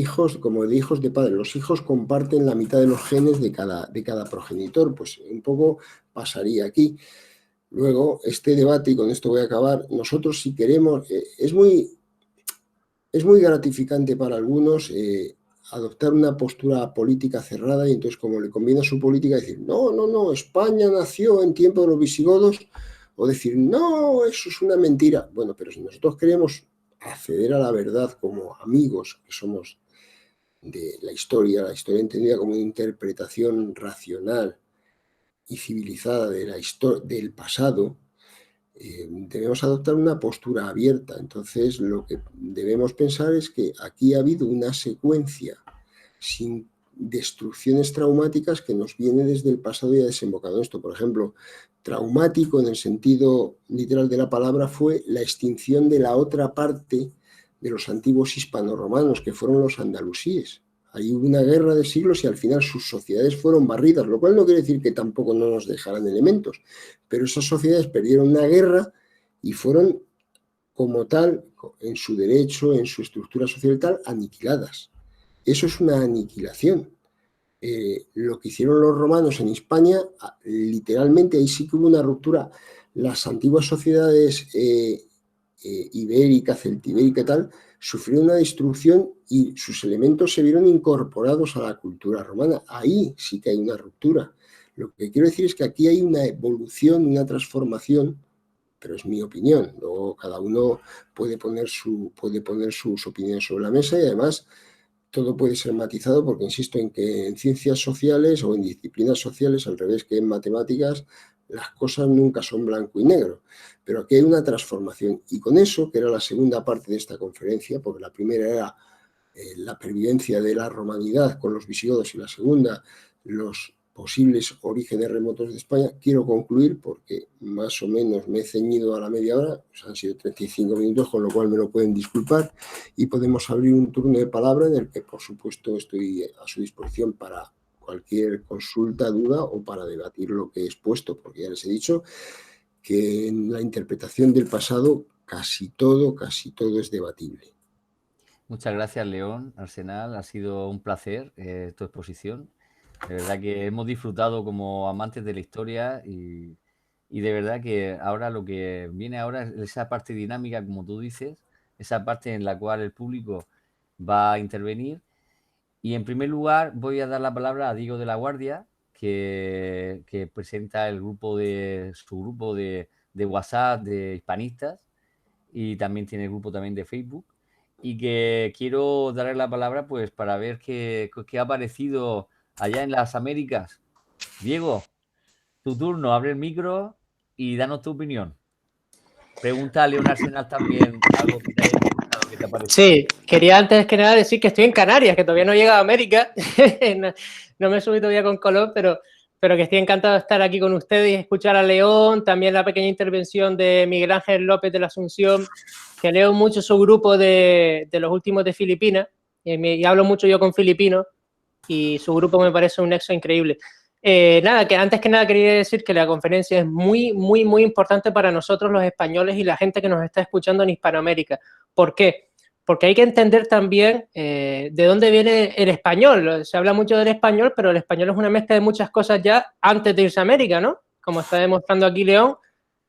hijos de padres. Los hijos comparten la mitad de los genes de cada progenitor, pues un poco pasaría aquí. Luego, este debate, y con esto voy a acabar, nosotros si queremos, es muy gratificante para algunos adoptar una postura política cerrada y entonces como le conviene a su política decir, no, España nació en tiempo de los visigodos, o decir, no, eso es una mentira. Bueno, pero si nosotros queremos acceder a la verdad como amigos que somos de la historia entendida como una interpretación racional y civilizada del pasado, debemos adoptar una postura abierta. Entonces, lo que debemos pensar es que aquí ha habido una secuencia sin destrucciones traumáticas que nos viene desde el pasado y ha desembocado en esto. Por ejemplo, traumático en el sentido literal de la palabra fue la extinción de la otra parte de los antiguos hispanoromanos, que fueron los andalusíes. Ahí hubo una guerra de siglos y al final sus sociedades fueron barridas, lo cual no quiere decir que tampoco no nos dejaran elementos, pero esas sociedades perdieron una guerra y fueron como tal, en su derecho, en su estructura social y tal, aniquiladas. Eso es una aniquilación. Lo que hicieron los romanos en España, literalmente ahí sí que hubo una ruptura. Las antiguas sociedades ibérica, celtibérica y tal, sufrieron una destrucción y sus elementos se vieron incorporados a la cultura romana. Ahí sí que hay una ruptura. Lo que quiero decir es que aquí hay una evolución, una transformación, pero es mi opinión. Luego cada uno puede poner sus opiniones sobre la mesa y además todo puede ser matizado porque insisto en que en ciencias sociales o en disciplinas sociales, al revés que en matemáticas, las cosas nunca son blanco y negro, pero aquí hay una transformación. Y con eso, que era la segunda parte de esta conferencia, porque la primera era la pervivencia de la romanidad con los visigodos y la segunda, los posibles orígenes remotos de España, quiero concluir porque más o menos me he ceñido a la media hora, pues han sido 35 minutos, con lo cual me lo pueden disculpar y podemos abrir un turno de palabra en el que, por supuesto, estoy a su disposición para cualquier consulta, duda o para debatir lo que he expuesto, porque ya les he dicho que en la interpretación del pasado casi todo es debatible. Muchas gracias, León, Arsenal. Ha sido un placer tu exposición. De verdad que hemos disfrutado como amantes de la historia y de verdad que ahora lo que viene ahora es esa parte dinámica, como tú dices, esa parte en la cual el público va a intervenir. Y en primer lugar voy a dar la palabra a Diego de la Guardia, que presenta su grupo de WhatsApp de hispanistas y también tiene el grupo también de Facebook. Y que quiero darle la palabra pues para ver qué ha parecido allá en las Américas. Diego, tu turno, abre el micro y danos tu opinión. Pregunta a León Arsenal también algo que te ha parecido. Sí, quería antes que nada decir que estoy en Canarias, que todavía no he llegado a América. No me he subido todavía con Colón, pero que estoy encantado de estar aquí con ustedes y escuchar a León, también la pequeña intervención de Miguel Ángel López de la Asunción, que leo mucho su grupo de los últimos de Filipinas, y hablo mucho yo con filipinos, y su grupo me parece un nexo increíble. Nada, que antes que nada quería decir que la conferencia es muy, muy, muy importante para nosotros los españoles y la gente que nos está escuchando en Hispanoamérica. ¿Por qué? Porque hay que entender también de dónde viene el español. Se habla mucho del español, pero el español es una mezcla de muchas cosas ya antes de irse a América, ¿no? Como está demostrando aquí León.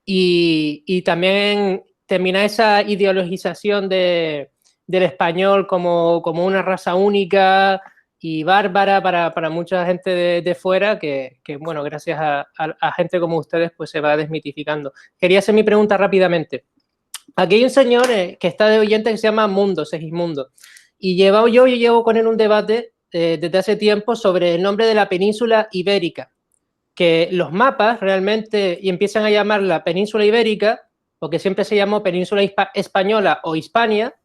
Y también termina esa ideologización del español como una raza única y bárbara para mucha gente de fuera que, bueno, gracias a gente como ustedes, pues se va desmitificando. Quería hacer mi pregunta rápidamente. Aquí hay un señor que está de oyente que se llama Segismundo, y yo llevo con él un debate desde hace tiempo sobre el nombre de la península ibérica, que los mapas realmente y empiezan a llamarla península ibérica, porque siempre se llamó península española o Hispania,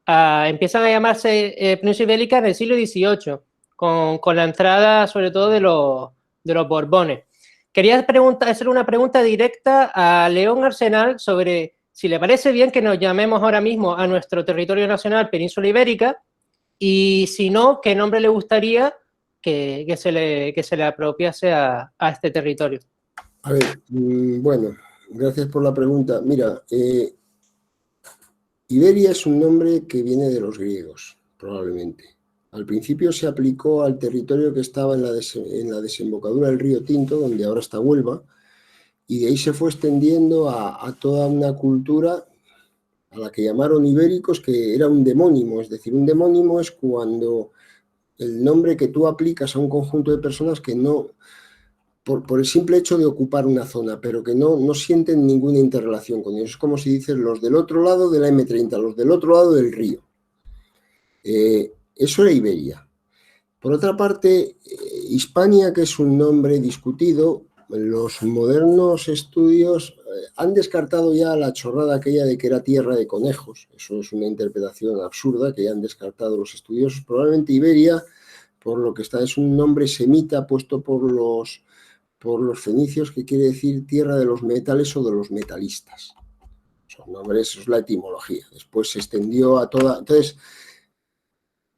empiezan a llamarse península ibérica en el siglo XVIII, con la entrada sobre todo de los Borbones. Quería hacer una pregunta directa a León Arsenal sobre si le parece bien que nos llamemos ahora mismo a nuestro territorio nacional península ibérica, y si no, ¿qué nombre le gustaría que se le apropiase a este territorio? A ver, bueno, gracias por la pregunta. Mira, Iberia es un nombre que viene de los griegos, probablemente. Al principio se aplicó al territorio que estaba en la desembocadura del río Tinto, donde ahora está Huelva, y de ahí se fue extendiendo a toda una cultura a la que llamaron ibéricos, que era un demónimo. Es decir, un demónimo es cuando el nombre que tú aplicas a un conjunto de personas que no, por el simple hecho de ocupar una zona, pero que no sienten ninguna interrelación con ellos. Es como si dices los del otro lado de la M30, los del otro lado del río. Eso era Iberia. Por otra parte, Hispania, que es un nombre discutido, los modernos estudios han descartado ya la chorrada aquella de que era tierra de conejos. Eso es una interpretación absurda que ya han descartado los estudiosos. Probablemente Iberia, por lo que está, es un nombre semita puesto por los fenicios, que quiere decir tierra de los metales o de los metalistas. Son nombres, eso es la etimología. Después se extendió a toda... Entonces,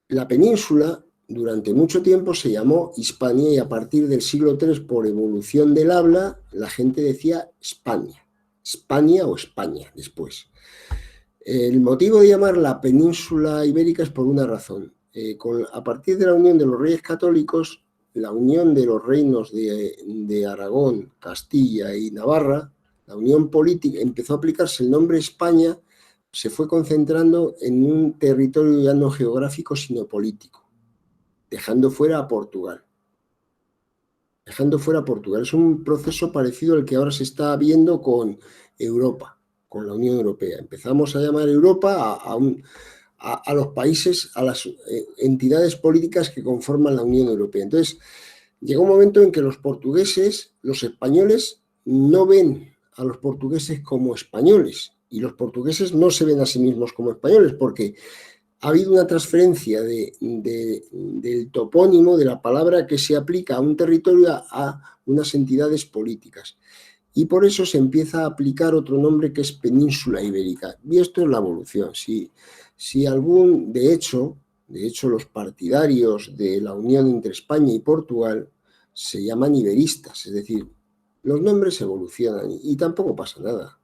la península durante mucho tiempo se llamó Hispania, y a partir del siglo III, por evolución del habla, la gente decía España. España o España después. El motivo de llamar la península ibérica es por una razón. A partir de la unión de los reyes católicos, la unión de los reinos de Aragón, Castilla y Navarra, la unión política, empezó a aplicarse el nombre España, se fue concentrando en un territorio ya no geográfico, sino político, dejando fuera a Portugal. Dejando fuera a Portugal. Es un proceso parecido al que ahora se está viendo con Europa, con la Unión Europea. Empezamos a llamar Europa a los países, a las entidades políticas que conforman la Unión Europea. Entonces, llegó un momento en que los portugueses, los españoles, no ven a los portugueses como españoles, y los portugueses no se ven a sí mismos como españoles, porque ha habido una transferencia del topónimo, de la palabra que se aplica a un territorio, a unas entidades políticas. Y por eso se empieza a aplicar otro nombre, que es península ibérica. Y esto es la evolución. De hecho, los partidarios de la unión entre España y Portugal se llaman iberistas. Es decir, los nombres evolucionan y tampoco pasa nada.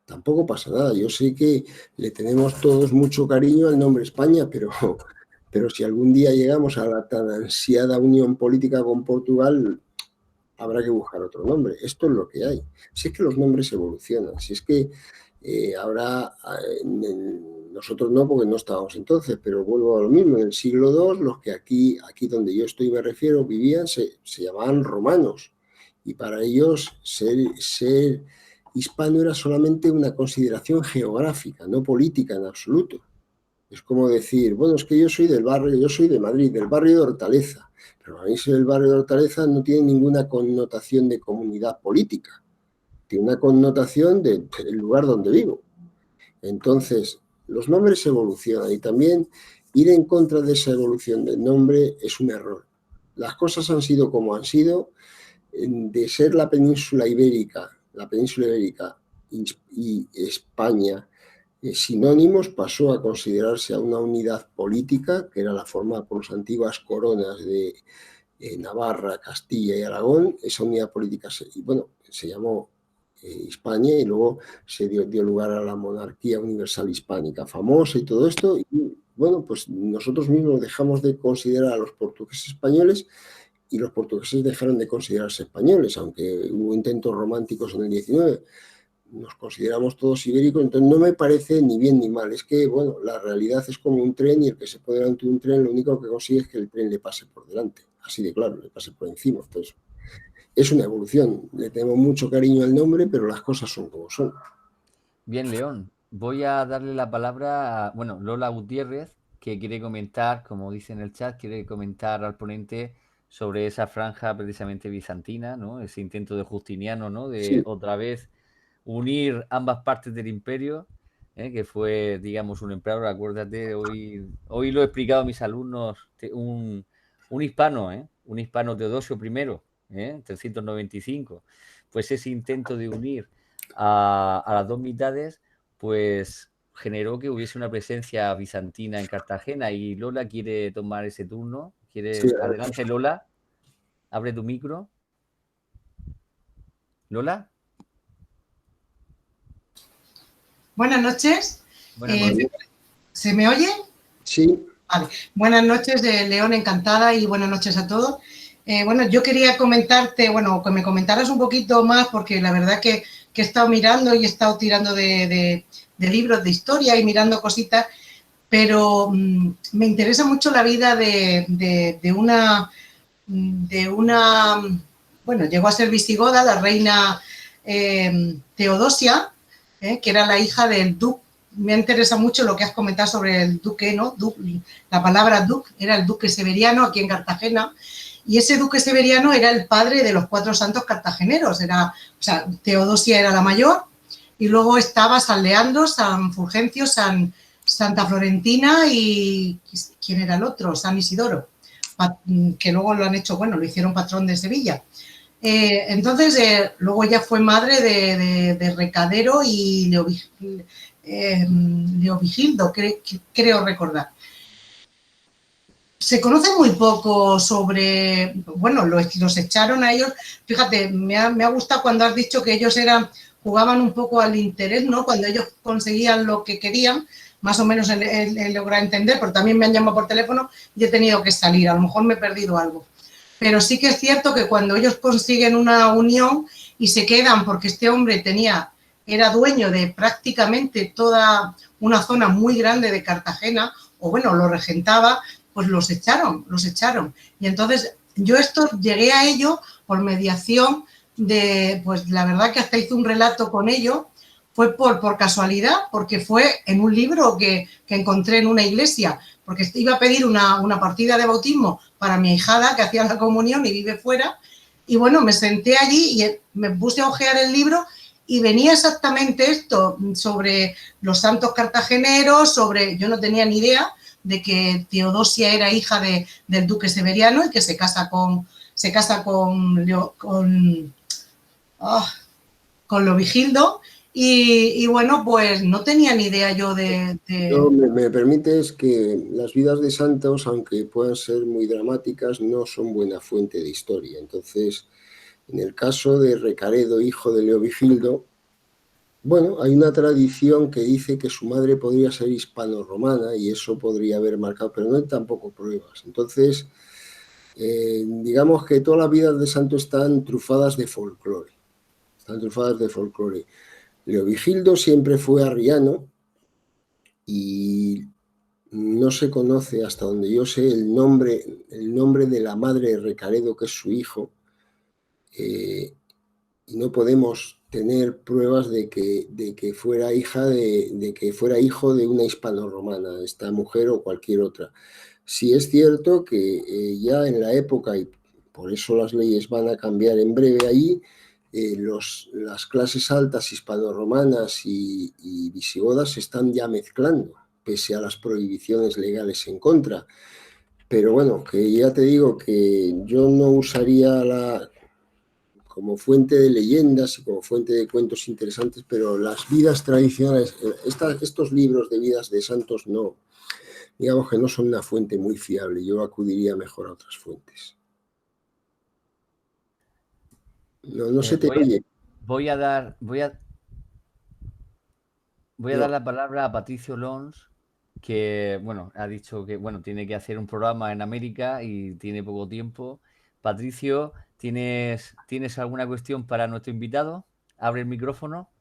Tampoco pasa nada. Yo sé que le tenemos todos mucho cariño al nombre España, pero si algún día llegamos a la tan ansiada unión política con Portugal, habrá que buscar otro nombre. Esto es lo que hay. Si es que los nombres evolucionan, si es que nosotros no, porque no estábamos entonces, pero vuelvo a lo mismo, en el siglo II, los que aquí donde yo estoy me refiero, vivían, se llamaban romanos, y para ellos ser hispano era solamente una consideración geográfica, no política en absoluto. Es como decir, bueno, es que yo soy del barrio, yo soy de Madrid, del barrio de Hortaleza, pero a mí el barrio de Hortaleza no tiene ninguna connotación de comunidad política, tiene una connotación del lugar donde vivo. Entonces, los nombres evolucionan, y también ir en contra de esa evolución del nombre es un error. Las cosas han sido como han sido. De ser la península ibérica y España sinónimos, pasó a considerarse a una unidad política, que era la formada por las antiguas coronas de Navarra, Castilla y Aragón. Esa unidad política se llamó Hispania, y luego se dio lugar a la monarquía universal hispánica famosa y todo esto. Y bueno, pues nosotros mismos dejamos de considerar a los portugueses españoles, y los portugueses dejaron de considerarse españoles, aunque hubo intentos románticos en el 19. Nos consideramos todos ibéricos, entonces no me parece ni bien ni mal. Es que, bueno, la realidad es como un tren, y el que se pone delante de un tren, lo único que consigue es que el tren le pase por delante, así de claro, le pase por encima. Entonces, es una evolución. Le tenemos mucho cariño al nombre, pero las cosas son como son. Bien, León. Voy a darle la palabra a, Lola Gutiérrez, que quiere comentar, como dice en el chat, quiere comentar al ponente sobre esa franja precisamente bizantina, ¿no? Ese intento de Justiniano, ¿no? De Sí. otra vez unir ambas partes del imperio, que fue, digamos, un emperador. Acuérdate, hoy lo he explicado a mis alumnos, un hispano, un hispano Teodosio I, 395. Pues ese intento de unir a las dos mitades, pues generó que hubiese una presencia bizantina en Cartagena, y Lola quiere tomar ese turno. Sí, Adelante, Lola, abre tu micro. Lola. Buenas noches. Buenas noches. ¿Se me oye? Sí. Vale. Buenas noches, León, encantada, y buenas noches a todos. Bueno, yo quería comentarte, bueno, que me comentaras un poquito más, porque la verdad que he estado mirando y he estado tirando de libros de historia y mirando cositas, pero me interesa mucho la vida de una, bueno, llegó a ser visigoda, la reina Teodosia, que era la hija del duque. Me interesa mucho lo que has comentado sobre el duque, ¿no? La palabra duque era el duque Severiano aquí en Cartagena, y ese duque Severiano era el padre de los 4 santos cartageneros. O sea, Teodosia era la mayor, y luego estaba San Leandro, San Fulgencio, Santa Florentina y ¿quién era el otro? San Isidoro, que luego lo han hecho, bueno, lo hicieron patrón de Sevilla. Entonces, luego ya fue madre de Recadero y Leovigildo, creo recordar. Se conoce muy poco sobre, bueno, los echaron a ellos. Fíjate, me ha gustado cuando has dicho que ellos jugaban un poco al interés, ¿no? Cuando ellos conseguían lo que querían, más o menos he logrado entender, pero también me han llamado por teléfono y he tenido que salir, a lo mejor me he perdido algo. Pero sí que es cierto que cuando ellos consiguen una unión y se quedan, porque este hombre era dueño de prácticamente toda una zona muy grande de Cartagena, o bueno, lo regentaba, pues los echaron. Y entonces yo llegué a ello por mediación pues la verdad que hasta hice un relato con ello, fue por casualidad, porque fue en un libro que encontré en una iglesia, porque iba a pedir una partida de bautismo para mi ahijada que hacía la comunión y vive fuera, y bueno, me senté allí y me puse a hojear el libro y venía exactamente esto sobre los santos cartageneros, yo no tenía ni idea de que Teodosia era hija del duque Severiano y que se casa con Leovigildo. Y bueno, pues no tenía ni idea yo de... No, me permites que las vidas de santos, aunque puedan ser muy dramáticas, no son buena fuente de historia. Entonces, en el caso de Recaredo, hijo de Leovigildo, bueno, hay una tradición que dice que su madre podría ser hispano-romana y eso podría haber marcado, pero no hay tampoco pruebas. Entonces, digamos que todas las vidas de santos están trufadas de folclore. Leovigildo siempre fue arriano y no se conoce, hasta donde yo sé, el nombre de la madre de Recaredo, que es su hijo, y no podemos tener pruebas de que fuera hijo de una hispano-romana, esta mujer o cualquier otra. Sí es cierto que ya en la época, y por eso las leyes van a cambiar en breve ahí, las clases altas hispano-romanas y visigodas se están ya mezclando, pese a las prohibiciones legales en contra. Pero bueno, que ya te digo que yo no usaría como fuente de leyendas y como fuente de cuentos interesantes, pero las vidas tradicionales, estos libros de vidas de santos no, digamos que no son una fuente muy fiable. Yo acudiría mejor a otras fuentes. No se te oye. Voy a dar la palabra a Patricio Lons, que, bueno, ha dicho que, bueno, tiene que hacer un programa en América y tiene poco tiempo. Patricio, ¿tienes alguna cuestión para nuestro invitado? Abre el micrófono.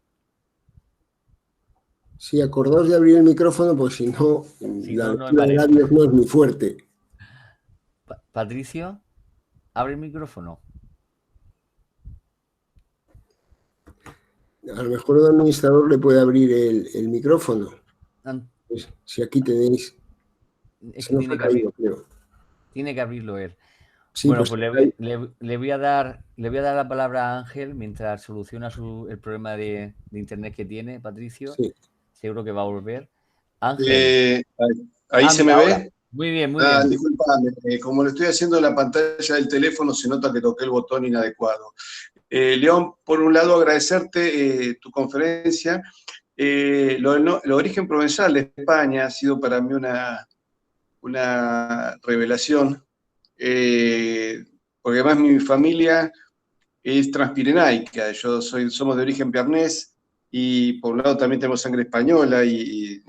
Sí, acordaos de abrir el micrófono, pues si no, la lectura de labios no es muy fuerte. Patricio, abre el micrófono. A lo mejor el administrador le puede abrir el micrófono. Pues, si aquí tenéis... Es Se que nos ha caído, creo. tiene que abrirlo él. Sí, Bueno, pues pues le voy a dar la palabra a Ángel mientras soluciona el problema de internet que tiene, Patricio. sí. Seguro que va a volver. Ángel. Ahí se mira, me ahora. ve. Muy bien, muy bien. Disculpame, como lo estoy haciendo en la pantalla del teléfono, se nota que toqué el botón inadecuado. León, por un lado, agradecerte tu conferencia. Lo origen provenzal de España ha sido para mí una revelación, porque además mi familia es transpirenaica, somos de origen piarnés y por un lado también tenemos sangre española y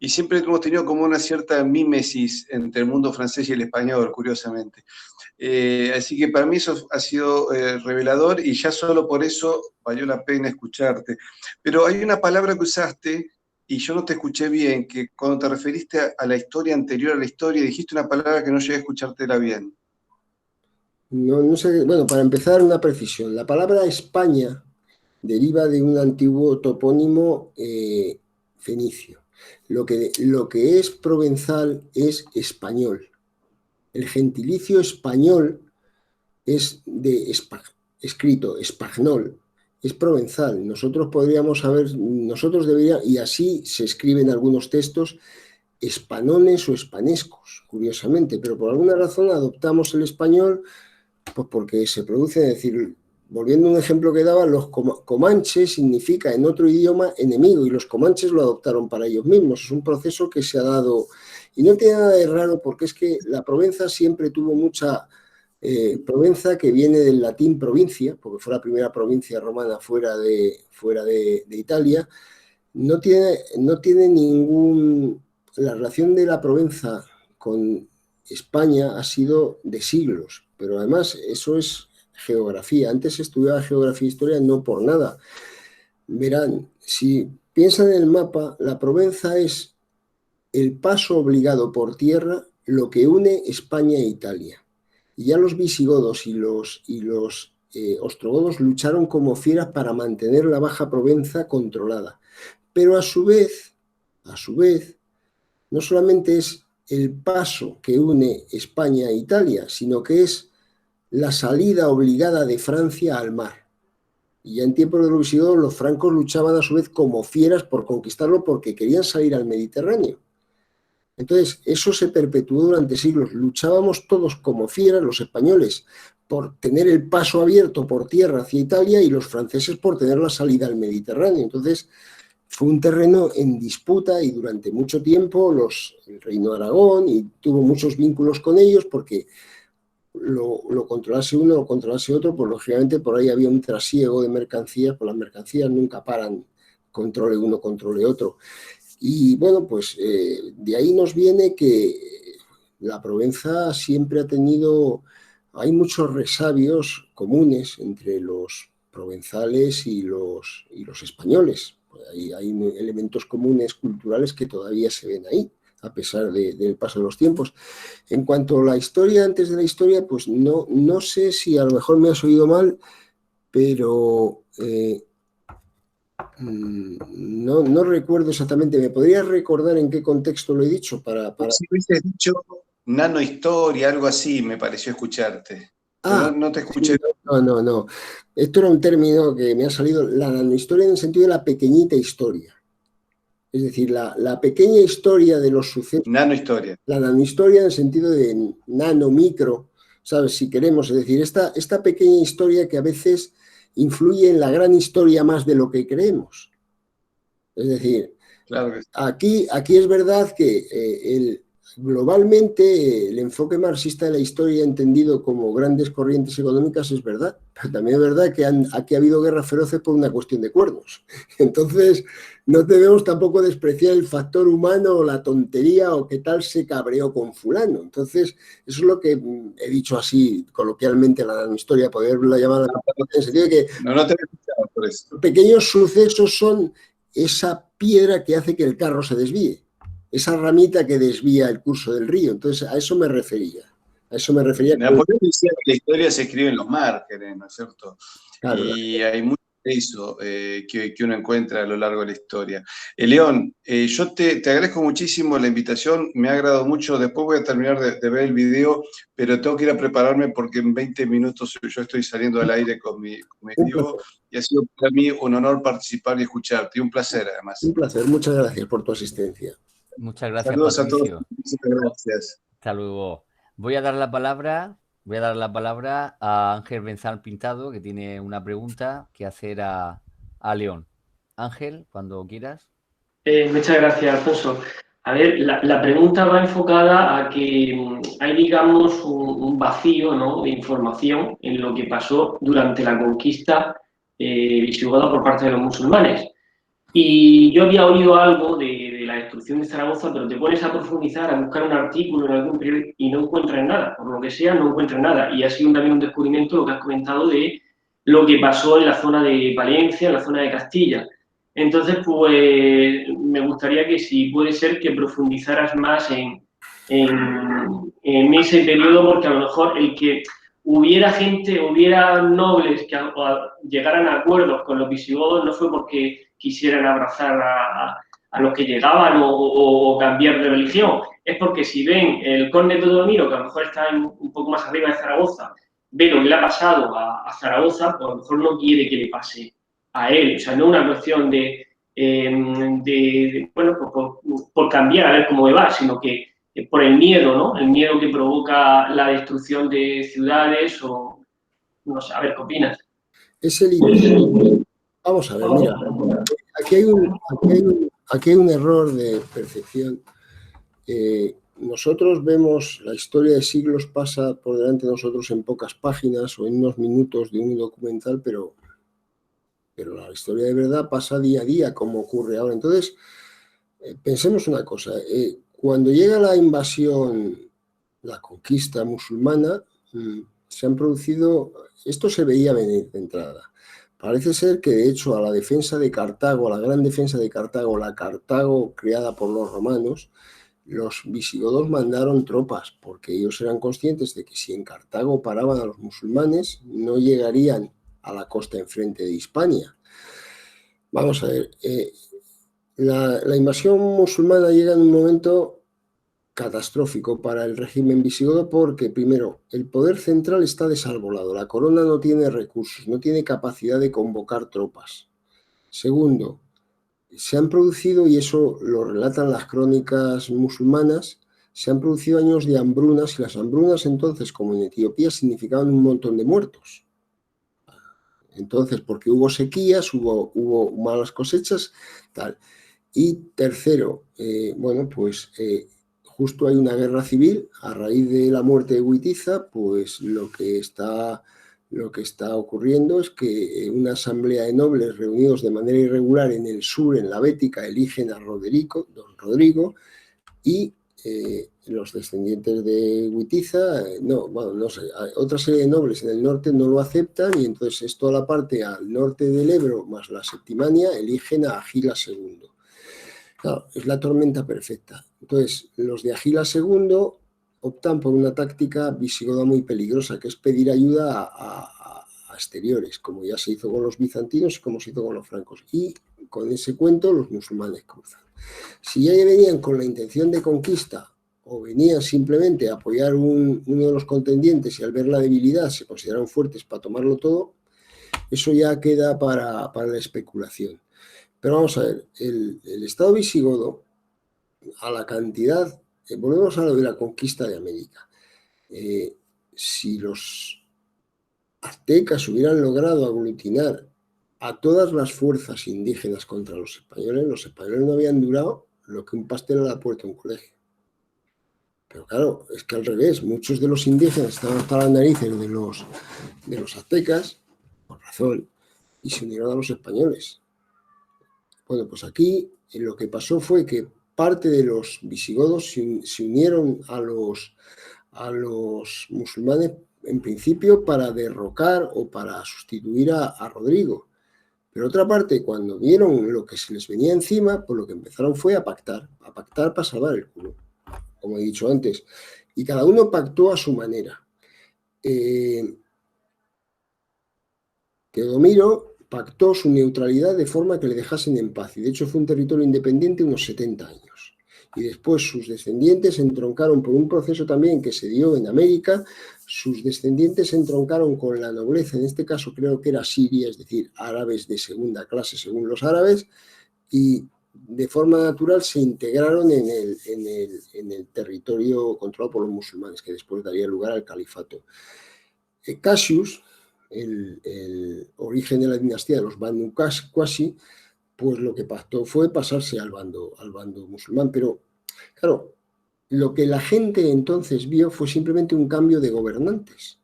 siempre hemos tenido como una cierta mímesis entre el mundo francés y el español, curiosamente. Así que para mí eso ha sido revelador y ya solo por eso valió la pena escucharte. Pero hay una palabra que usaste y yo no te escuché bien, que cuando te referiste a la historia anterior a la historia, dijiste una palabra que no llegué a escuchártela bien. No sé, bueno, para empezar, una precisión. La palabra España deriva de un antiguo topónimo fenicio. Lo que es provenzal es español. El gentilicio español es escrito espagnol, es provenzal. Nosotros deberíamos, y así se escriben algunos textos, espanones o espanescos, curiosamente, pero por alguna razón adoptamos el español, pues porque se produce, es decir, volviendo a un ejemplo que daba, los comanches significa en otro idioma enemigo, y los comanches lo adoptaron para ellos mismos. Es un proceso que se ha dado, y no tiene nada de raro, porque es que la Provenza siempre tuvo mucha Provenza, que viene del latín provincia, porque fue la primera provincia romana fuera de Italia. No tiene ningún... La relación de la Provenza con España ha sido de siglos, pero además eso es geografía. Antes estudiaba geografía e historia no por nada. Verán, si piensan en el mapa, la Provenza es el paso obligado por tierra, lo que une España e Italia. Y ya los visigodos y los ostrogodos lucharon como fieras para mantener la Baja Provenza controlada. Pero a su vez, no solamente es el paso que une España e Italia, sino que es la salida obligada de Francia al mar. Y ya en tiempos de los visigodos, los francos luchaban a su vez como fieras por conquistarlo porque querían salir al Mediterráneo. Entonces, eso se perpetuó durante siglos. Luchábamos todos como fieras, los españoles, por tener el paso abierto por tierra hacia Italia y los franceses por tener la salida al Mediterráneo. Entonces, fue un terreno en disputa y durante mucho tiempo el Reino de Aragón y tuvo muchos vínculos con ellos porque lo controlase uno o controlase otro, pues lógicamente por ahí había un trasiego de mercancías, pues las mercancías nunca paran, controle uno, controle otro. Y bueno, pues de ahí nos viene que la Provenza siempre ha tenido, hay muchos resabios comunes entre los provenzales y los españoles. Hay elementos comunes culturales que todavía se ven ahí, a pesar del paso de los tiempos. En cuanto a la historia, antes de la historia, pues no sé si a lo mejor me has oído mal, pero... No recuerdo exactamente. ¿Me podrías recordar en qué contexto lo he dicho? Si hubieses dicho nanohistoria, algo así, me pareció escucharte. No te escuché. No. Esto era un término que me ha salido, la nanohistoria en el sentido de la pequeñita historia. Es decir, la pequeña historia de los sucesos. Nanohistoria. La nanohistoria en el sentido de nano, micro, ¿sabes? Si queremos. Es decir, esta pequeña historia que a veces influye en la gran historia más de lo que creemos. Es decir, claro que sí. Aquí es verdad que globalmente el enfoque marxista de la historia entendido como grandes corrientes económicas es verdad, pero también es verdad que aquí ha habido guerras feroces por una cuestión de cuernos. Entonces, no debemos tampoco despreciar el factor humano o la tontería o qué tal se cabreó con fulano. Entonces, eso es lo que he dicho así coloquialmente la historia, poderla llamar en el sentido de que no te he escuchado por eso. Pequeños sucesos son esa piedra que hace que el carro se desvíe, esa ramita que desvía el curso del río. Entonces, a eso me refería. Napoleón decía que la historia se escribe en los márgenes, ¿no es cierto? Claro, y hay muchos eso que uno encuentra a lo largo de la historia. León, yo te agradezco muchísimo la invitación, me ha agradado mucho. Después voy a terminar de ver el video, pero tengo que ir a prepararme porque en 20 minutos yo estoy saliendo al aire con mi equipo, y ha sido para mí un honor participar y escucharte, y un placer además. Un placer, muchas gracias por tu asistencia. Muchas gracias, Saludos Patricio. a todos, muchas gracias. Hasta luego. Voy a dar la palabra a Ángel Benzal Pintado, que tiene una pregunta que hacer a León. Ángel, cuando quieras. Muchas gracias, Alfonso. A ver, la pregunta va enfocada a que hay, digamos, un vacío, ¿no?, de información en lo que pasó durante la conquista visigoda por parte de los musulmanes. Y yo había oído algo de la destrucción de Zaragoza, pero te pones a profundizar, a buscar un artículo en algún periódico y no encuentras nada. Por lo que sea, no encuentras nada. Y ha sido también un descubrimiento lo que has comentado de lo que pasó en la zona de Palencia, en la zona de Castilla. Entonces, pues, me gustaría que, si puede ser, que profundizaras más en ese periodo, porque a lo mejor el que hubiera nobles que llegaran a acuerdos con los visigodos no fue porque quisieran abrazar a los que llegaban o cambiar de religión, es porque si ven el conde Teodomiro, que a lo mejor está un poco más arriba de Zaragoza, ve lo que le ha pasado a Zaragoza, pues a lo mejor no quiere que le pase a él. O sea, no es una cuestión bueno, por cambiar, a ver cómo va, sino que por el miedo, ¿no? El miedo que provoca la destrucción de ciudades o... No sé, a ver, ¿qué opinas? Es el interés. Vamos a ver, mira, aquí hay un error de percepción. Nosotros vemos la historia de siglos pasa por delante de nosotros en pocas páginas o en unos minutos de un documental, pero la historia de verdad pasa día a día, como ocurre ahora. Entonces, pensemos una cosa. Cuando llega la invasión, la conquista musulmana, se han producido... Esto se veía venir de entrada. Parece ser que, de hecho, a la defensa de Cartago, a la gran defensa de Cartago, la Cartago creada por los romanos, los visigodos mandaron tropas, porque ellos eran conscientes de que si en Cartago paraban a los musulmanes, no llegarían a la costa enfrente de Hispania. Vamos a ver, la invasión musulmana llega en un momento catastrófico para el régimen visigodo porque, primero, el poder central está desarbolado, la corona no tiene recursos, no tiene capacidad de convocar tropas. Segundo, se han producido, y eso lo relatan las crónicas musulmanas, se han producido años de hambrunas, y las hambrunas entonces, como en Etiopía, significaban un montón de muertos. Entonces, porque hubo sequías, hubo malas cosechas, tal. Y tercero, bueno, pues justo hay una guerra civil a raíz de la muerte de Witiza, pues lo que está ocurriendo es que una asamblea de nobles reunidos de manera irregular en el sur, en la Bética, eligen a don Rodrigo, y los descendientes de Witiza, otra serie de nobles en el norte no lo aceptan, y entonces es toda la parte al norte del Ebro más la Septimania, eligen a Agila II. Claro, es la tormenta perfecta. Entonces, los de Agila II optan por una táctica visigoda muy peligrosa, que es pedir ayuda a exteriores, como ya se hizo con los bizantinos y como se hizo con los francos. Y con ese cuento los musulmanes cruzan. Si ya venían con la intención de conquista o venían simplemente a apoyar uno de los contendientes y al ver la debilidad se consideraron fuertes para tomarlo todo, eso ya queda para la especulación. Pero vamos a ver, el Estado visigodo, a la cantidad, volvemos a lo de la conquista de América. Si los aztecas hubieran logrado aglutinar a todas las fuerzas indígenas contra los españoles no habían durado lo que un pastel a la puerta de un colegio. Pero claro, es que al revés, muchos de los indígenas estaban hasta las narices de los aztecas, por razón, y se unieron a los españoles. Bueno, pues aquí lo que pasó fue que parte de los visigodos se unieron a los musulmanes en principio para derrocar o para sustituir a Rodrigo. Pero otra parte, cuando vieron lo que se les venía encima, pues lo que empezaron fue a pactar para salvar el culo, como he dicho antes. Y cada uno pactó a su manera. Teodomiro pactó su neutralidad de forma que le dejasen en paz. Y de hecho fue un territorio independiente unos 70 años. Y después sus descendientes se entroncaron por un proceso también que se dio en América. Sus descendientes se entroncaron con la nobleza, en este caso creo que era siria, es decir, árabes de segunda clase según los árabes, y de forma natural se integraron en el territorio controlado por los musulmanes, que después daría lugar al califato. Cassius, el origen de la dinastía de los Banu Qasi, pues lo que pactó fue pasarse al bando musulmán. Pero, claro, lo que la gente entonces vio fue simplemente un cambio de gobernantes.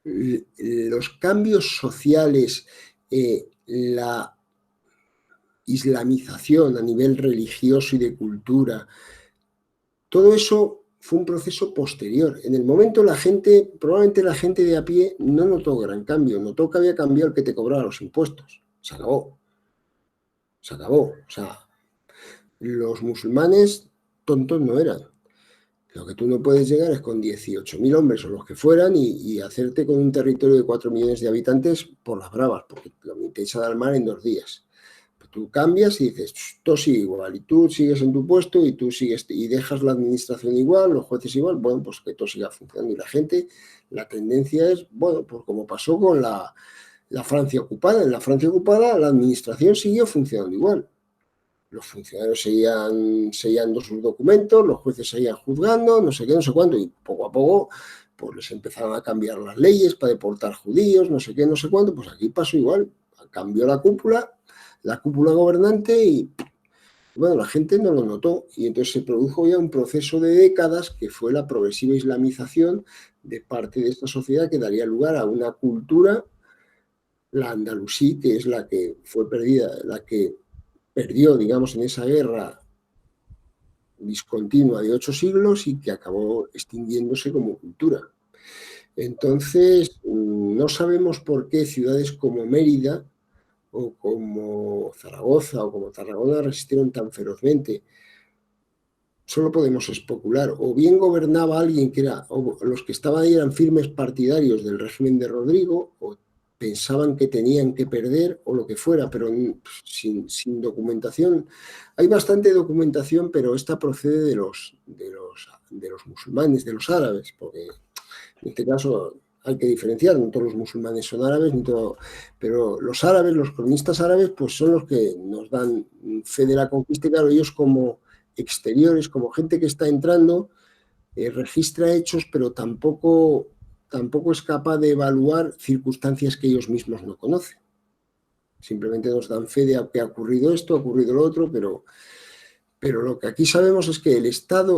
Los cambios sociales, la islamización a nivel religioso y de cultura, todo eso fue un proceso posterior. En el momento probablemente la gente de a pie no notó gran cambio, notó que había cambiado el que te cobraba los impuestos. Se acabó. Se acabó. O sea, los musulmanes tontos no eran. Lo que tú no puedes llegar es con 18.000 hombres o los que fueran y hacerte con un territorio de 4 millones de habitantes por las bravas, porque te echan al mar en 2 días. Tú cambias y dices, todo sigue igual, y tú sigues en tu puesto y tú sigues y dejas la administración igual, los jueces igual, bueno, pues que todo siga funcionando. Y la gente, la tendencia es, bueno, pues como pasó con la Francia ocupada. En la Francia ocupada la administración siguió funcionando igual. Los funcionarios seguían sellando sus documentos, los jueces seguían juzgando, no sé qué, no sé cuánto, y poco a poco pues les empezaron a cambiar las leyes para deportar judíos, no sé qué, no sé cuánto. Pues aquí pasó igual, cambió la cúpula gobernante y, bueno, la gente no lo notó. Y entonces se produjo ya un proceso de décadas que fue la progresiva islamización de parte de esta sociedad, que daría lugar a una cultura, la andalusí, que es la que fue perdida, la que perdió, digamos, en esa guerra discontinua de 8 siglos y que acabó extinguiéndose como cultura. Entonces, no sabemos por qué ciudades como Mérida o como Zaragoza o como Tarragona resistieron tan ferozmente. Solo podemos especular. O bien gobernaba alguien que era, o los que estaban ahí eran firmes partidarios del régimen de Rodrigo, o pensaban que tenían que perder, o lo que fuera, pero sin documentación. Hay bastante documentación, pero esta procede de los musulmanes, de los árabes, porque en este caso hay que diferenciar, no todos los musulmanes son árabes, pero los árabes, los cronistas árabes, pues son los que nos dan fe de la conquista. Y claro, ellos como exteriores, como gente que está entrando, registra hechos, pero tampoco es capaz de evaluar circunstancias que ellos mismos no conocen. Simplemente nos dan fe de que ha ocurrido esto, ha ocurrido lo otro, pero lo que aquí sabemos es que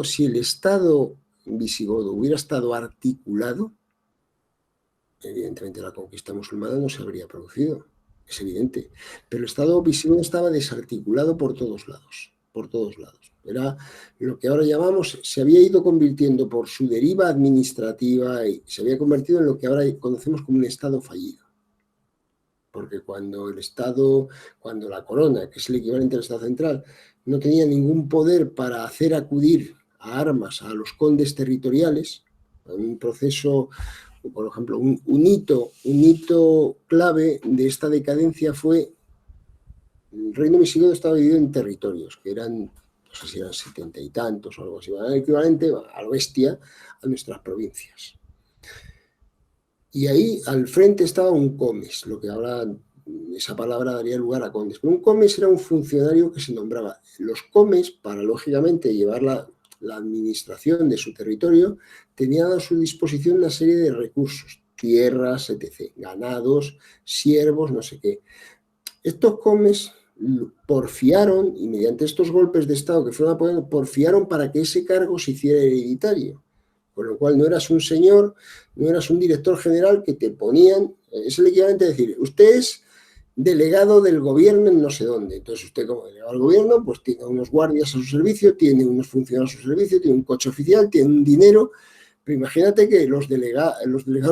si el Estado visigodo hubiera estado articulado, evidentemente la conquista musulmana no se habría producido, es evidente. Pero el Estado visigodo estaba desarticulado por todos lados. Era lo que ahora llamamos, se había ido convirtiendo por su deriva administrativa y se había convertido en lo que ahora conocemos como un Estado fallido. Porque cuando la corona, que es el equivalente al Estado central, no tenía ningún poder para hacer acudir a armas a los condes territoriales, en un proceso, por ejemplo, un hito clave de esta decadencia fue el reino visigodo estaba dividido en territorios, que eran, no sé si eran 70 y tantos o algo así, era el equivalente a lo bestia a nuestras provincias. Y ahí al frente estaba un comes, lo que ahora esa palabra daría lugar a condes. Pero un comes era un funcionario que se nombraba. Los comes, para lógicamente llevar la administración de su territorio, tenían a su disposición una serie de recursos, tierras, etc., ganados, siervos, no sé qué. Estos comes porfiaron, y mediante estos golpes de Estado que fueron apoyando, porfiaron para que ese cargo se hiciera hereditario. Con lo cual no eras un señor, no eras un director general que te ponían, es el equivalente a decir, usted es delegado del gobierno en no sé dónde. Entonces usted como delegado del gobierno pues tiene unos guardias a su servicio, tiene unos funcionarios a su servicio, tiene un coche oficial, tiene un dinero. Pero imagínate que los delegados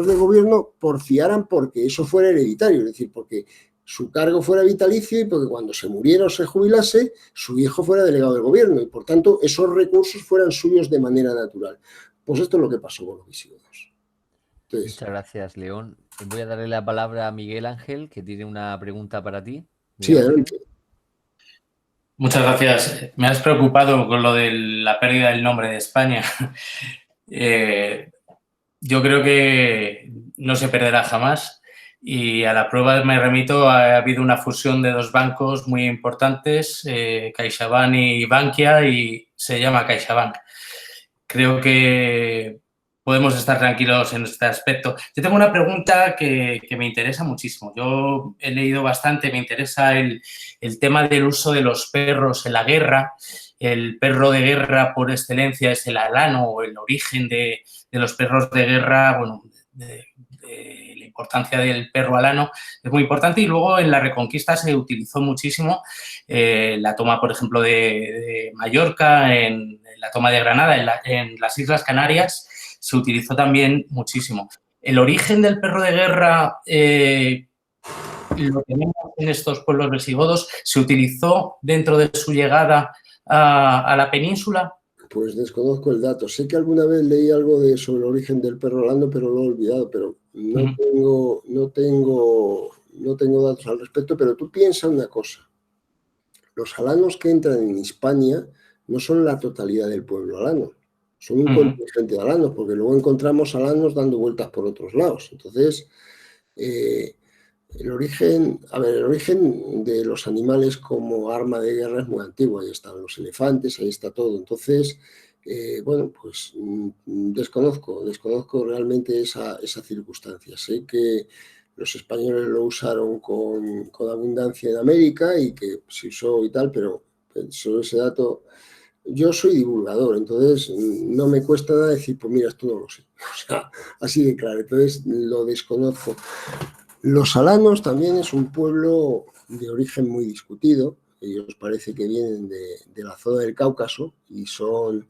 del gobierno porfiaran porque eso fuera hereditario, es decir, porque su cargo fuera vitalicio y porque cuando se muriera o se jubilase, su hijo fuera delegado del gobierno y por tanto esos recursos fueran suyos de manera natural. Pues esto es lo que pasó con los visigodos. Muchas gracias, León. Voy a darle la palabra a Miguel Ángel, que tiene una pregunta para ti. Sí, adelante. Muchas gracias. Me has preocupado con lo de la pérdida del nombre de España. Yo creo que no se perderá jamás y a la prueba me remito. Ha habido una fusión de dos bancos muy importantes, CaixaBank y Bankia, y se llama CaixaBank. Creo que podemos estar tranquilos en este aspecto. Yo tengo una pregunta que me interesa muchísimo. Yo he leído bastante, me interesa el tema del uso de los perros en la guerra. El perro de guerra por excelencia es el alano, o el origen de los perros de guerra, bueno, de la importancia del perro alano es muy importante. Y luego en la Reconquista se utilizó muchísimo la toma, por ejemplo, de Mallorca, en la toma de Granada, en las Islas Canarias, se utilizó también muchísimo. El origen del perro de guerra lo tenemos en estos pueblos visigodos. ¿Se utilizó dentro de su llegada a la península? Pues desconozco el dato. Sé que alguna vez leí algo sobre el origen del perro alano, pero lo he olvidado, pero no tengo datos al respecto. Pero tú piensa una cosa. Los alanos que entran en Hispania no son la totalidad del pueblo alano, son un contingente de alanos, porque luego encontramos alanos dando vueltas por otros lados. Entonces, el origen de los animales como arma de guerra es muy antiguo. Ahí están los elefantes, ahí está todo. Entonces, bueno, pues desconozco realmente esa circunstancia. Sé que los españoles lo usaron con abundancia en América y que se usó y tal, pero sobre ese dato, yo soy divulgador, entonces no me cuesta nada decir, pues mira, esto no lo sé. O sea, así de claro, entonces lo desconozco. Los alanos también es un pueblo de origen muy discutido. Ellos parece que vienen de la zona del Cáucaso y son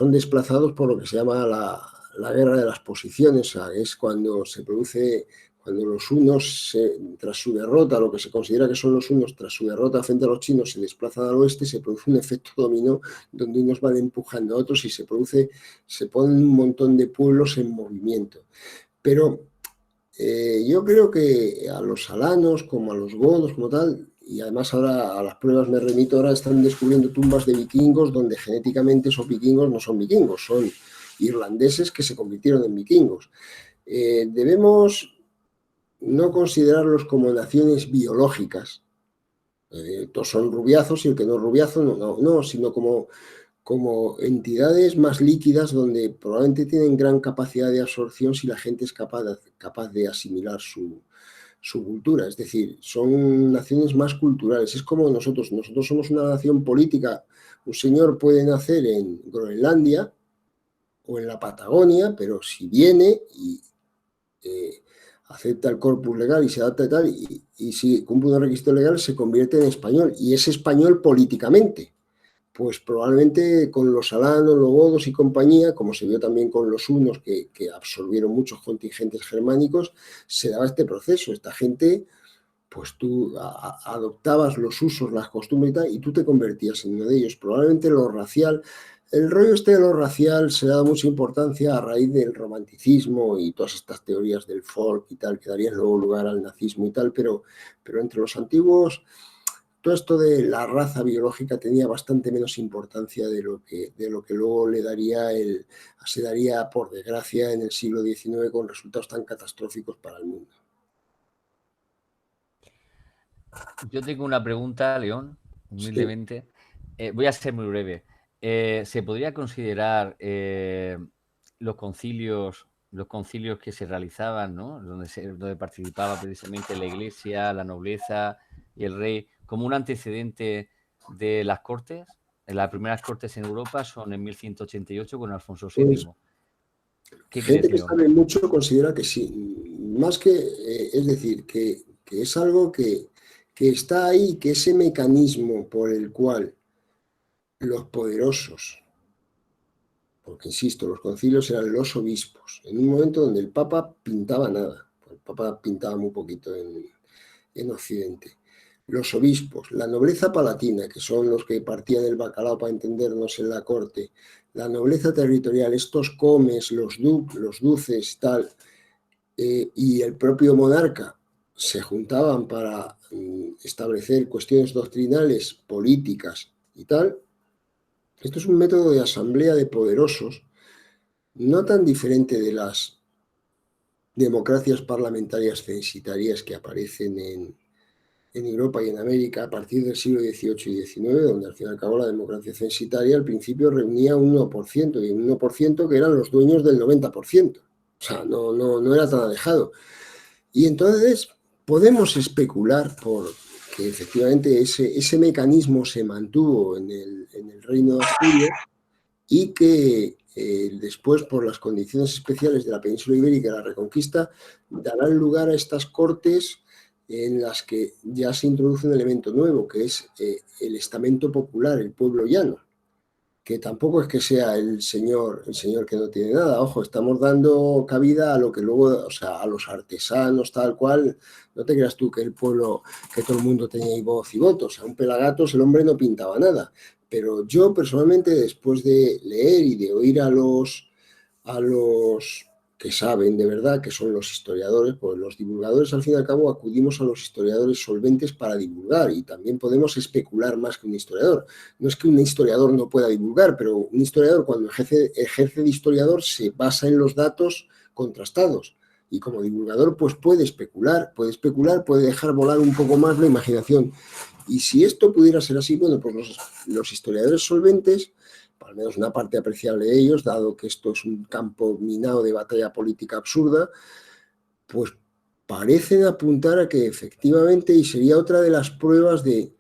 desplazados por lo que se llama la guerra de las posiciones. O sea, es cuando se produce, cuando los hunos, tras su derrota, lo que se considera que son los hunos, tras su derrota frente a los chinos, se desplazan al oeste, se produce un efecto dominó donde unos van empujando a otros y se ponen un montón de pueblos en movimiento. Pero yo creo que a los alanos, como a los godos, como tal, y además ahora a las pruebas me remito, ahora están descubriendo tumbas de vikingos donde genéticamente esos vikingos no son vikingos, son irlandeses que se convirtieron en vikingos. Debemos no considerarlos como naciones biológicas. Todos son rubiazos y el que no es rubiazo no, sino como entidades más líquidas donde probablemente tienen gran capacidad de absorción si la gente es capaz de asimilar su cultura. Es decir, son naciones más culturales. Es como nosotros somos una nación política. Un señor puede nacer en Groenlandia o en la Patagonia, pero si viene y acepta el corpus legal y se adapta y tal, y si cumple unos requisitos legales, se convierte en español y es español políticamente. Pues probablemente con los alanos, los godos y compañía, como se vio también con los hunos que absorbieron muchos contingentes germánicos, se daba este proceso. Esta gente, pues tú adoptabas los usos, las costumbres y tal, y tú te convertías en uno de ellos. Probablemente lo racial, el rollo este de lo racial se da mucha importancia a raíz del romanticismo y todas estas teorías del folk y tal, que darían luego lugar al nazismo y tal, pero entre los antiguos, todo esto de la raza biológica tenía bastante menos importancia de lo que luego se daría, por desgracia, en el siglo XIX con resultados tan catastróficos para el mundo. Yo tengo una pregunta, León, humildemente. Sí. Voy a ser muy breve. ¿Se podría considerar los concilios que se realizaban, ¿no? donde participaba precisamente la Iglesia, la nobleza y el rey, como un antecedente de las Cortes? Las primeras Cortes en Europa son en 1188 con Alfonso VII. Pues, ¿qué gente que sabe mucho considera que sí. Más que, es decir, que es algo que está ahí, que ese mecanismo por el cual los poderosos, porque insisto, los concilios eran los obispos, en un momento donde el Papa pintaba nada, el Papa pintaba muy poquito en Occidente. Los obispos, la nobleza palatina, que son los que partían el bacalao para entendernos en la corte, la nobleza territorial, estos comes, los duces, tal, y el propio monarca se juntaban para establecer cuestiones doctrinales, políticas y tal, esto es un método de asamblea de poderosos, no tan diferente de las democracias parlamentarias censitarias que aparecen en Europa y en América a partir del siglo XVIII y XIX, donde al fin y al cabo la democracia censitaria al principio reunía un 1%, y un 1% que eran los dueños del 90%. O sea, no era tan alejado. Y entonces podemos especular por que efectivamente ese mecanismo se mantuvo en el Reino de Asturias y que después, por las condiciones especiales de la península ibérica y la Reconquista, darán lugar a estas cortes en las que ya se introduce un elemento nuevo, que es el estamento popular, el pueblo llano, que tampoco es que sea el señor que no tiene nada. Ojo, estamos dando cabida a lo que luego, o sea, a los artesanos, tal cual. No te creas tú que el pueblo, que todo el mundo tenía voz y voto. O sea, un Pelagatos, el hombre no pintaba nada. Pero yo personalmente, después de leer y de oír a los que saben de verdad, que son los historiadores, pues los divulgadores al fin y al cabo acudimos a los historiadores solventes para divulgar, y también podemos especular más que un historiador. No es que un historiador no pueda divulgar, pero un historiador cuando ejerce de historiador se basa en los datos contrastados, y como divulgador pues puede especular, puede dejar volar un poco más la imaginación. Y si esto pudiera ser así, bueno, pues los historiadores solventes, al menos una parte apreciable de ellos, dado que esto es un campo minado de batalla política absurda, pues parecen apuntar a que efectivamente, y sería otra de las pruebas de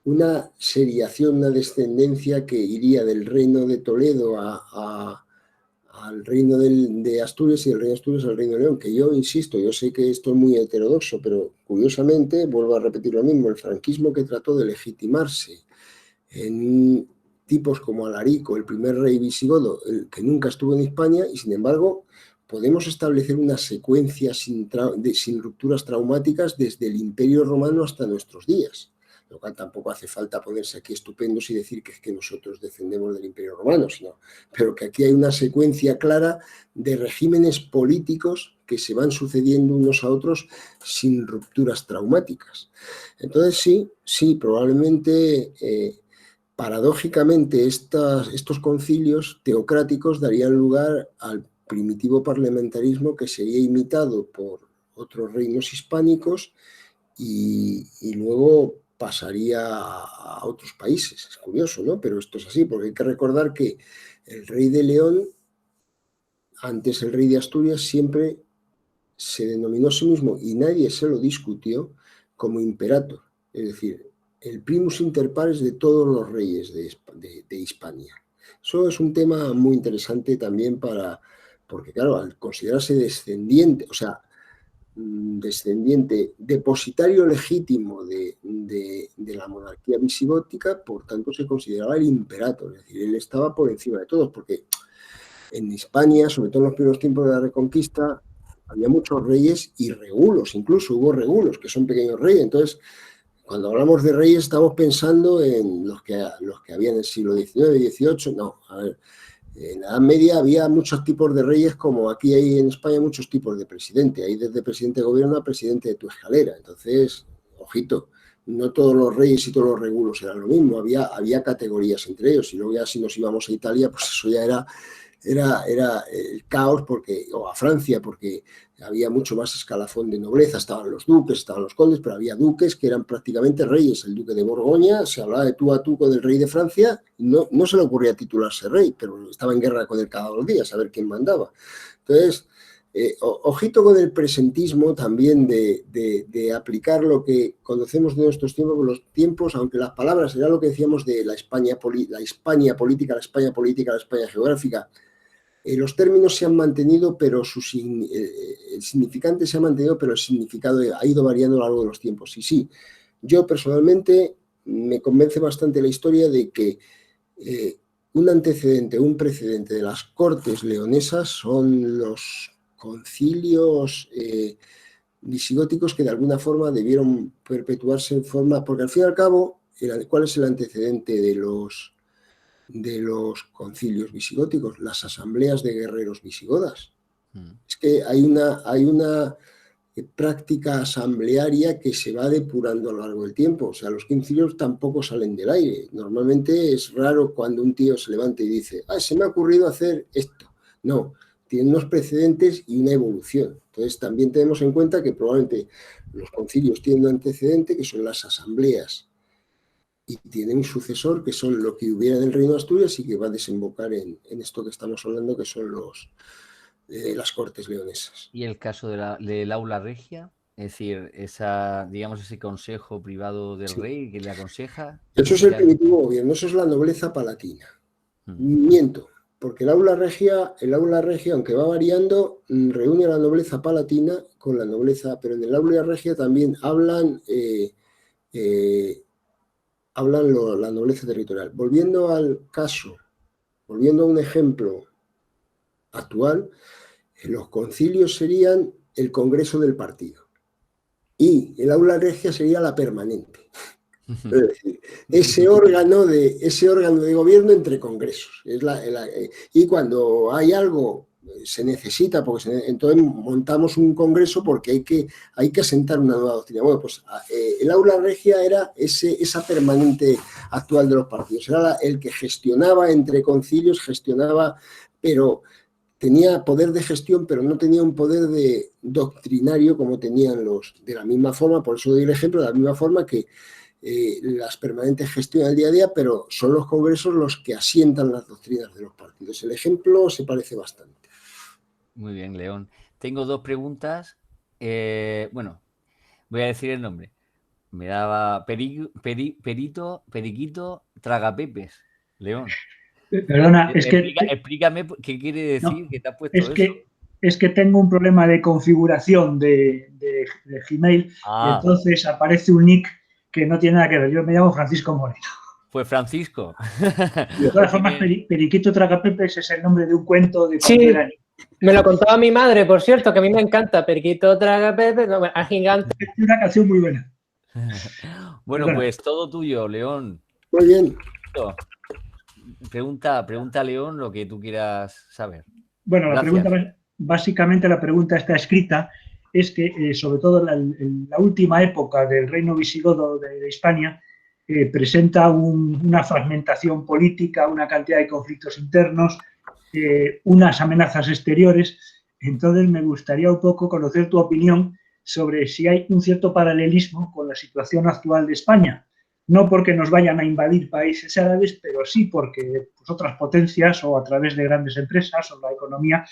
una seriación, una descendencia que iría del reino de Toledo al reino de Asturias, y del reino de Asturias al reino de León, que yo insisto, yo sé que esto es muy heterodoxo, pero curiosamente, vuelvo a repetir lo mismo, el franquismo, que trató de legitimarse en tipos como Alarico, el primer rey visigodo, que nunca estuvo en España, y sin embargo podemos establecer una secuencia sin rupturas traumáticas desde el Imperio Romano hasta nuestros días, lo cual tampoco hace falta ponerse aquí estupendos y decir que es que nosotros descendemos del Imperio Romano, pero que aquí hay una secuencia clara de regímenes políticos que se van sucediendo unos a otros sin rupturas traumáticas. Entonces sí, probablemente paradójicamente estos concilios teocráticos darían lugar al primitivo parlamentarismo, que sería imitado por otros reinos hispánicos y luego pasaría a otros países. Es curioso, ¿no? Pero esto es así, porque hay que recordar que el rey de León, antes el rey de Asturias, siempre se denominó a sí mismo, y nadie se lo discutió, como imperator, es decir, el primus inter pares de todos los reyes de Hispania. Eso es un tema muy interesante también porque claro, al considerarse descendiente, o sea, depositario legítimo de la monarquía visigótica, por tanto se consideraba el imperator, es decir, él estaba por encima de todos, porque en España, sobre todo en los primeros tiempos de la Reconquista, había muchos reyes y regulos, incluso hubo regulos, que son pequeños reyes. Entonces, cuando hablamos de reyes estamos pensando en los que había en el siglo XIX y XVIII. No, a ver, en la Edad Media había muchos tipos de reyes, como aquí hay en España muchos tipos de presidente. Hay desde presidente de gobierno a presidente de tu escalera. Entonces, ojito, no todos los reyes y todos los regulos eran lo mismo. Había categorías entre ellos. Y luego ya si nos íbamos a Italia, pues eso ya era el caos, o a Francia, porque había mucho más escalafón de nobleza. Estaban los duques, estaban los condes, pero había duques que eran prácticamente reyes. El duque de Borgoña se hablaba de tú a tú con el rey de Francia, no se le ocurría titularse rey, pero estaba en guerra con él cada 2 días a ver quién mandaba. Entonces, ojito con el presentismo también de aplicar lo que conocemos de nuestros tiempos, los tiempos, aunque las palabras, era lo que decíamos de la España política, la España geográfica. Los términos se han mantenido, pero el significante se ha mantenido, pero el significado ha ido variando a lo largo de los tiempos. Y sí, yo personalmente me convence bastante la historia de que un precedente de las Cortes leonesas son los concilios visigóticos, que de alguna forma debieron perpetuarse en forma, porque al fin y al cabo, ¿cuál es el antecedente de los concilios visigóticos? Las asambleas de guerreros visigodas. Es que hay una práctica asamblearia que se va depurando a lo largo del tiempo. O sea, los concilios tampoco salen del aire. Normalmente es raro cuando un tío se levanta y dice, se me ha ocurrido hacer esto. No, tiene unos precedentes y una evolución. Entonces, también tenemos en cuenta que probablemente los concilios tienen un antecedente, que son las asambleas, y tienen un sucesor, que son lo que hubiera en el Reino de Asturias y que va a desembocar en esto que estamos hablando, que son las Cortes Leonesas. ¿Y el caso del aula regia? Es decir, ese consejo privado del rey que le aconseja. Eso es el primitivo gobierno, eso es la nobleza palatina. Miento, porque el aula regia, aunque va variando, reúne a la nobleza palatina con la nobleza, pero en el aula regia también hablan la nobleza territorial. Volviendo a un ejemplo actual, los concilios serían el congreso del partido y el aula regia sería la permanente. Es decir, ese órgano de gobierno entre congresos. Y cuando hay algo se necesita, entonces montamos un congreso porque hay que asentar una nueva doctrina. Bueno, pues el aula regia era esa permanente actual de los partidos. Era el que gestionaba entre concilios, pero tenía poder de gestión, pero no tenía un poder de doctrinario como tenían los de la misma forma. Por eso doy el ejemplo, de la misma forma que las permanentes gestionan el día a día, pero son los congresos los que asientan las doctrinas de los partidos. El ejemplo se parece bastante. Muy bien, León. Tengo dos preguntas. Bueno, voy a decir el nombre. Me daba Periquito Tragapepes, León. Perdona, es que... Explícame qué quiere decir no, que te has puesto eso. Es que tengo un problema de configuración de Gmail y entonces aparece un nick que no tiene nada que ver. Yo me llamo Francisco Moreno. Pues Francisco. De todas formas, Periquito Tragapepes es el nombre de un cuento de sí, me lo contaba mi madre, por cierto, que a mí me encanta. Periquito Tragapepes, a gigante. Es una canción muy buena. Bueno, pues todo tuyo, León. Muy bien. Pregunta a León lo que tú quieras saber. Bueno, básicamente la pregunta está escrita, es que sobre todo en la última época del reino visigodo de España presenta una fragmentación política, una cantidad de conflictos internos, unas amenazas exteriores. Entonces me gustaría un poco conocer tu opinión sobre si hay un cierto paralelismo con la situación actual de España. No porque nos vayan a invadir países árabes, pero sí porque otras potencias o a través de grandes empresas o la economía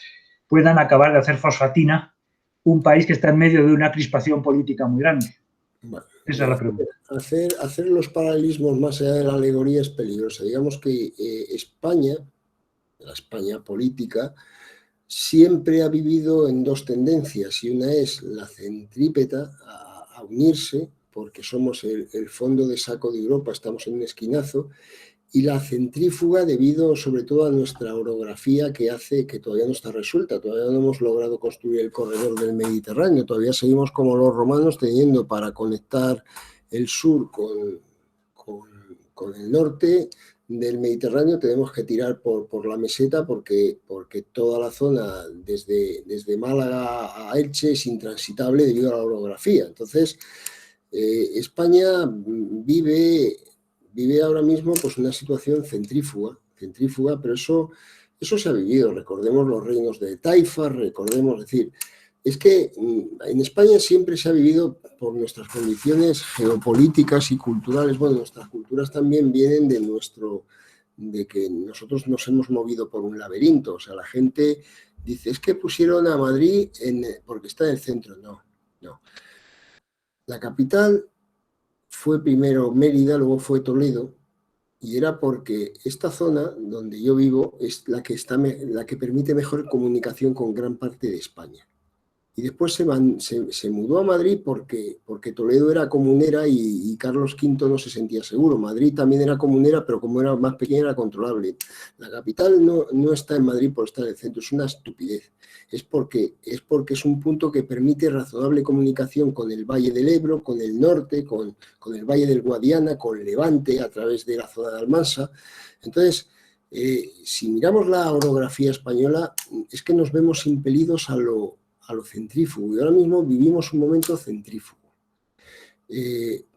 puedan acabar de hacer fosfatina un país que está en medio de una crispación política muy grande. Bueno, esa es la pregunta. Hacer los paralelismos más allá de la alegoría es peligroso. Digamos que España, la España política, siempre ha vivido en dos tendencias, y una es la centrípeta a unirse, porque somos el fondo de saco de Europa, estamos en un esquinazo, y la centrífuga debido sobre todo a nuestra orografía que hace que todavía no está resuelta, todavía no hemos logrado construir el corredor del Mediterráneo, todavía seguimos como los romanos teniendo para conectar el sur con el norte del Mediterráneo, tenemos que tirar por la meseta porque toda la zona desde Málaga a Elche es intransitable debido a la orografía. Entonces, España vive ahora mismo pues una situación centrífuga, pero eso se ha vivido. Recordemos los reinos de Taifa, es decir, es que en España siempre se ha vivido por nuestras condiciones geopolíticas y culturales. Bueno, nuestras culturas también vienen de que nosotros nos hemos movido por un laberinto. O sea, la gente dice, es que pusieron a Madrid porque está en el centro. No. La capital fue primero Mérida, luego fue Toledo, y era porque esta zona donde yo vivo es la que permite mejor comunicación con gran parte de España. Y después se mudó a Madrid porque Toledo era comunera y Carlos V no se sentía seguro. Madrid también era comunera, pero como era más pequeña era controlable. La capital no está en Madrid por estar en el centro, es una estupidez. Es porque es un punto que permite razonable comunicación con el Valle del Ebro, con el norte, con el Valle del Guadiana, con Levante, a través de la zona de Almansa. Entonces, Si miramos la orografía española, es que nos vemos impelidos a lo centrífugo, y ahora mismo vivimos un momento centrífugo.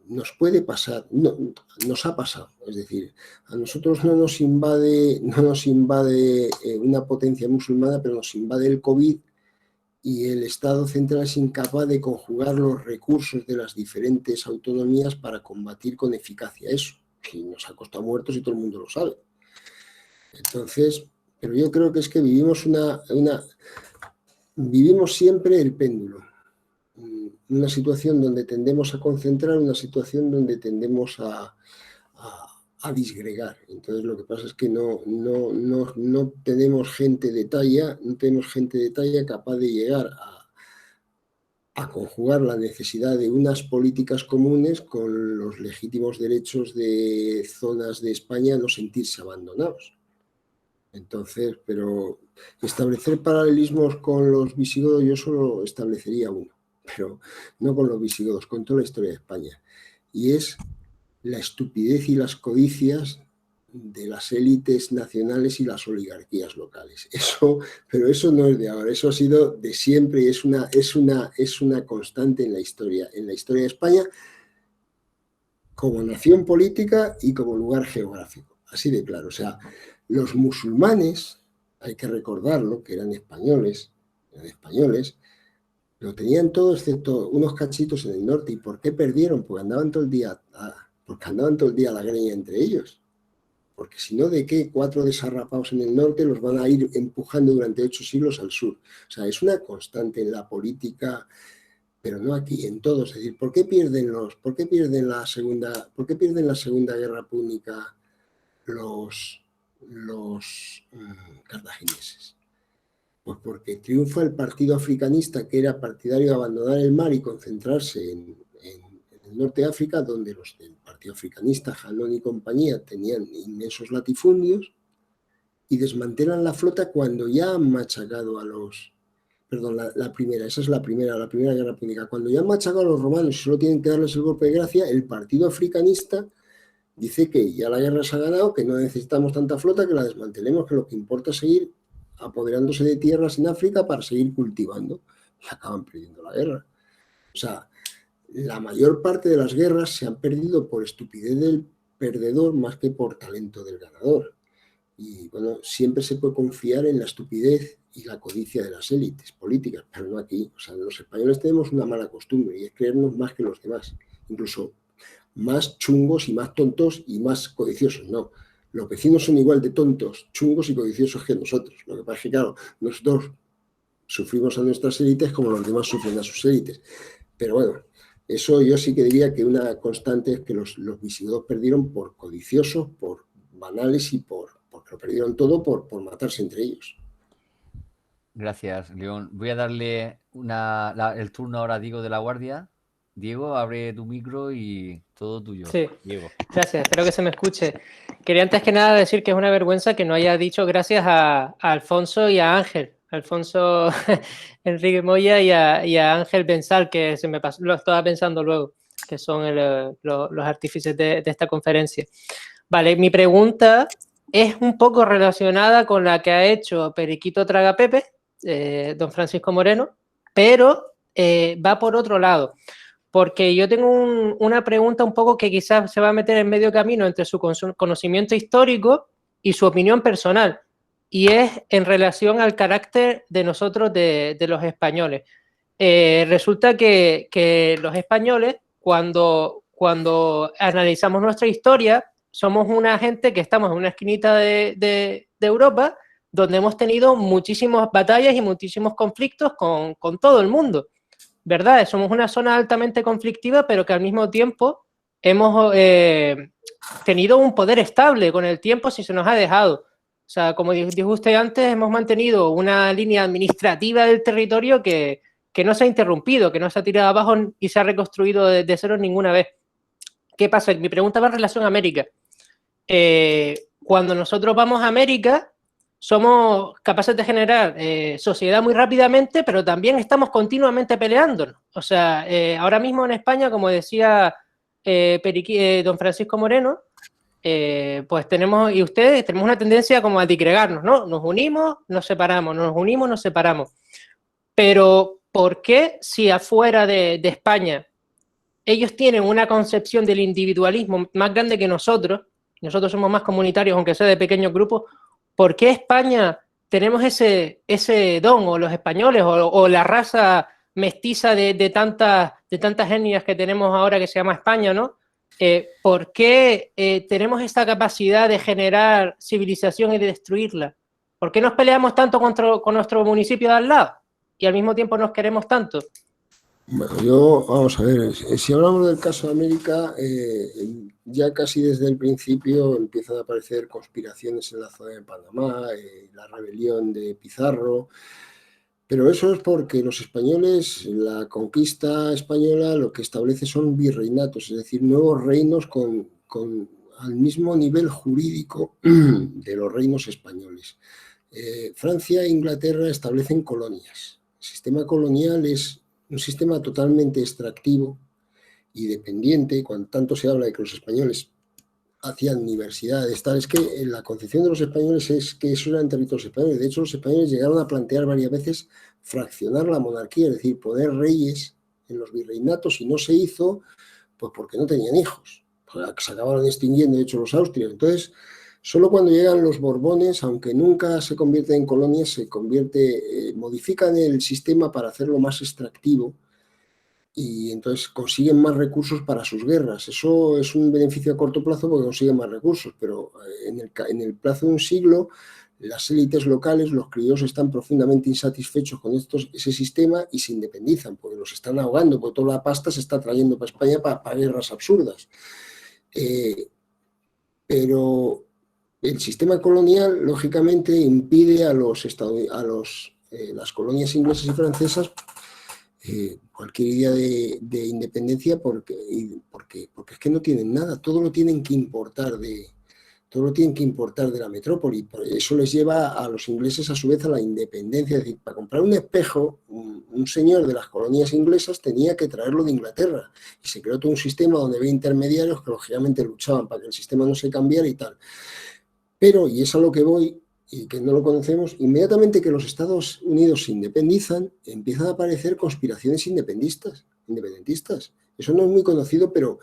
Nos puede pasar, nos ha pasado, es decir, a nosotros no nos invade una potencia musulmana, pero nos invade el COVID y el Estado central es incapaz de conjugar los recursos de las diferentes autonomías para combatir con eficacia eso, que nos ha costado muertos y todo el mundo lo sabe. Entonces, pero yo creo que es que vivimos vivimos siempre el péndulo. Una situación donde tendemos a concentrar, una situación donde tendemos a disgregar. Entonces lo que pasa es que no tenemos gente de talla, capaz de llegar a conjugar la necesidad de unas políticas comunes con los legítimos derechos de zonas de España a no sentirse abandonados. Entonces, pero establecer paralelismos con los visigodos, yo solo establecería uno, pero no con los visigodos, con toda la historia de España. Y es la estupidez y las codicias de las élites nacionales y las oligarquías locales. Pero eso no es de ahora, eso ha sido de siempre y es una constante en la historia de España como nación política y como lugar geográfico, así de claro. O sea, los musulmanes, hay que recordarlo, que eran españoles, lo tenían todo excepto unos cachitos en el norte. ¿Y por qué perdieron? Porque andaban todo el día a la greña entre ellos. Porque si no, ¿de qué 4 desarrapados en el norte los van a ir empujando durante 8 siglos al sur? O sea, es una constante en la política, pero no aquí, en todo. Es decir, ¿por qué pierden la Segunda Guerra Púnica los cartagineses? Pues porque triunfa el partido africanista, que era partidario de abandonar el mar y concentrarse en el norte de África, donde los del partido africanista, Jalón y compañía, tenían inmensos latifundios, y desmantelan la flota cuando ya han machacado a los... Perdón, la primera guerra púnica. Cuando ya han machacado a los romanos y solo tienen que darles el golpe de gracia, el partido africanista dice que ya la guerra se ha ganado, que no necesitamos tanta flota, que la desmantelemos, que lo que importa es seguir apoderándose de tierras en África para seguir cultivando. Y acaban perdiendo la guerra. O sea, la mayor parte de las guerras se han perdido por estupidez del perdedor más que por talento del ganador. Y bueno, siempre se puede confiar en la estupidez y la codicia de las élites políticas, pero no aquí. O sea, los españoles tenemos una mala costumbre y es creernos más que los demás, incluso más chungos y más tontos y más codiciosos. No, los vecinos son igual de tontos, chungos y codiciosos que nosotros. Lo que pasa es que, claro, nosotros sufrimos a nuestras élites como los demás sufren a sus élites. Pero bueno, eso yo sí que diría que una constante es que los visigodos perdieron por codiciosos, por banales y porque lo perdieron todo por matarse entre ellos. Gracias, León. Voy a darle el turno ahora a Diego de la Guardia. Diego, abre tu micro y todo tuyo. Sí, Diego. Gracias, espero que se me escuche. Quería antes que nada decir que es una vergüenza que no haya dicho gracias a Alfonso y a Ángel. Alfonso Enrique Moya y a Ángel Benzal, que se me pasó, lo estaba pensando luego, que son los artífices de esta conferencia. Vale, mi pregunta es un poco relacionada con la que ha hecho Periquito Tragapepe, don Francisco Moreno, pero va por otro lado, porque yo tengo una pregunta un poco que quizás se va a meter en medio camino entre su conocimiento histórico y su opinión personal, y es en relación al carácter de nosotros, de los españoles. Resulta que los españoles, cuando analizamos nuestra historia, somos una gente que estamos en una esquinita de Europa, donde hemos tenido muchísimas batallas y muchísimos conflictos con todo el mundo, ¿verdad? Somos una zona altamente conflictiva, pero que al mismo tiempo hemos tenido un poder estable con el tiempo si se nos ha dejado. O sea, como dijo usted antes, hemos mantenido una línea administrativa del territorio que no se ha interrumpido, que no se ha tirado abajo y se ha reconstruido de cero ninguna vez. ¿Qué pasa? Mi pregunta va en relación a América. Cuando nosotros vamos a América, somos capaces de generar sociedad muy rápidamente, pero también estamos continuamente peleándonos. O sea, ahora mismo en España, como decía don Francisco Moreno, pues tenemos una tendencia como a disgregarnos, ¿no? Nos unimos, nos separamos, nos unimos, nos separamos. Pero, ¿por qué si afuera de España ellos tienen una concepción del individualismo más grande que nosotros somos más comunitarios, aunque sea de pequeños grupos, ¿por qué España tenemos ese don, o los españoles, o la raza mestiza de tantas etnias que tenemos ahora que se llama España, ¿no? ¿Por qué tenemos esta capacidad de generar civilización y de destruirla? ¿Por qué nos peleamos tanto con nuestro municipio de al lado y al mismo tiempo nos queremos tanto? Bueno, vamos a ver, si hablamos del caso de América, ya casi desde el principio empiezan a aparecer conspiraciones en la zona de Panamá, la rebelión de Pizarro, pero eso es porque los españoles, la conquista española, lo que establece son virreinatos, es decir, nuevos reinos con al mismo nivel jurídico de los reinos españoles. Francia e Inglaterra establecen colonias. El sistema colonial es un sistema totalmente extractivo y dependiente. Cuando tanto se habla de que los españoles hacían universidades, tal, es que la concepción de los españoles es que eso eran territorios españoles. De hecho, los españoles llegaron a plantear varias veces fraccionar la monarquía, es decir, poner reyes en los virreinatos, y no se hizo pues porque no tenían hijos. Se acabaron extinguiendo, de hecho, los austrias. Entonces, solo cuando llegan los Borbones, aunque nunca se convierten en colonias, modifican el sistema para hacerlo más extractivo, y entonces consiguen más recursos para sus guerras. Eso es un beneficio a corto plazo porque consiguen más recursos, pero en el plazo de un siglo, las élites locales, los criollos, están profundamente insatisfechos con ese sistema y se independizan, porque los están ahogando, porque toda la pasta se está trayendo para España para guerras absurdas. Pero el sistema colonial, lógicamente, impide a las colonias inglesas y francesas cualquier idea de independencia, porque es que no tienen nada, todo lo tienen que importar de la metrópoli. Eso les lleva a los ingleses, a su vez, a la independencia. Es decir, para comprar un espejo, un señor de las colonias inglesas tenía que traerlo de Inglaterra, y se creó todo un sistema donde había intermediarios que lógicamente luchaban para que el sistema no se cambiara y tal. Pero, y es a lo que voy, y que no lo conocemos, inmediatamente que los Estados Unidos se independizan, empiezan a aparecer conspiraciones independentistas. Eso no es muy conocido, pero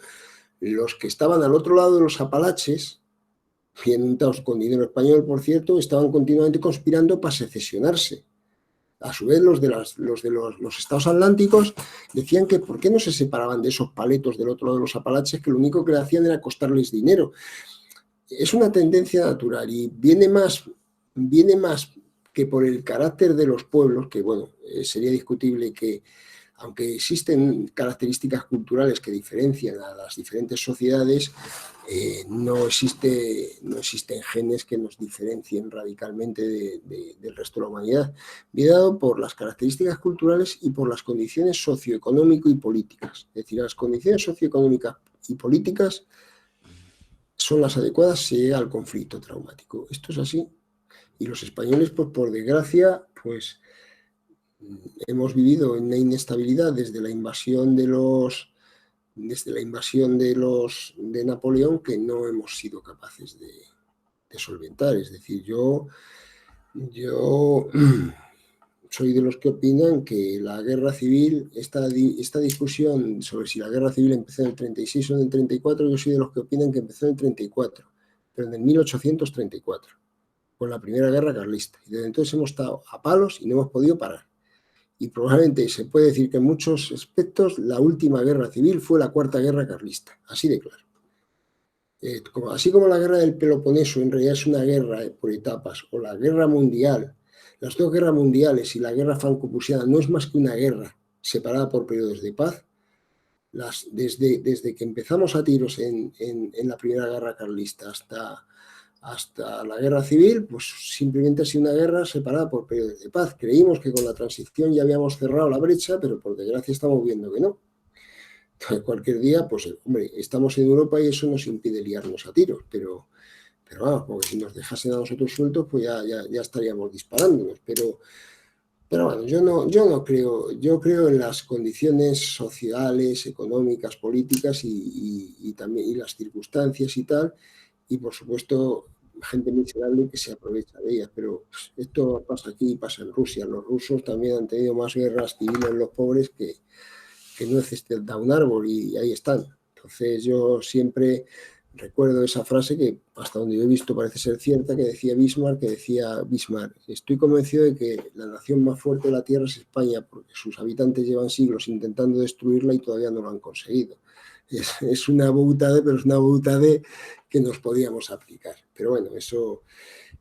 los que estaban al otro lado de los Apalaches, bien untados con dinero español, por cierto, estaban continuamente conspirando para secesionarse. A su vez, los de los estados atlánticos decían que por qué no se separaban de esos paletos del otro lado de los Apalaches, que lo único que le hacían era costarles dinero. Es una tendencia natural y viene más que por el carácter de los pueblos, que bueno, sería discutible que, aunque existen características culturales que diferencian a las diferentes sociedades, no existen genes que nos diferencien radicalmente del resto de la humanidad. Viene dado por las características culturales y por las condiciones socioeconómico y políticas. Es decir, las condiciones socioeconómicas y políticas son las adecuadas si llega al conflicto traumático. Esto es así. Y los españoles, pues por desgracia, pues hemos vivido en una inestabilidad desde la invasión de Napoleón, que no hemos sido capaces de solventar. Es decir, yo soy de los que opinan que la guerra civil, esta discusión sobre si la guerra civil empezó en el 36 o en el 34, yo soy de los que opinan que empezó en el 34, pero en el 1834, con la primera guerra carlista. Y desde entonces hemos estado a palos y no hemos podido parar. Y probablemente se puede decir que en muchos aspectos la última guerra civil fue la cuarta guerra carlista, así de claro. Así como la guerra del Peloponeso en realidad es una guerra por etapas, o la guerra mundial, las dos guerras mundiales y la guerra franco-prusiana no es más que una guerra separada por periodos de paz. Desde que empezamos a tiros en la primera guerra carlista hasta la guerra civil, pues simplemente ha sido una guerra separada por periodos de paz. Creímos que con la transición ya habíamos cerrado la brecha, pero por desgracia estamos viendo que no. Entonces, cualquier día, pues hombre, estamos en Europa y eso nos impide liarnos a tiros, pero vamos, porque si nos dejasen a nosotros sueltos, pues ya estaríamos disparándonos. Pero bueno, yo no creo, yo creo en las condiciones sociales, económicas, políticas y también y las circunstancias y tal, y por supuesto gente miserable que se aprovecha de ellas, pero esto pasa aquí, pasa en Rusia. Los rusos también han tenido más guerras civiles los pobres que nueces da un árbol, y ahí están. Entonces yo siempre recuerdo esa frase que hasta donde yo he visto parece ser cierta, que decía Bismarck, estoy convencido de que la nación más fuerte de la Tierra es España, porque sus habitantes llevan siglos intentando destruirla y todavía no lo han conseguido. Es una boutade, pero es una boutade que nos podíamos aplicar. Pero bueno, eso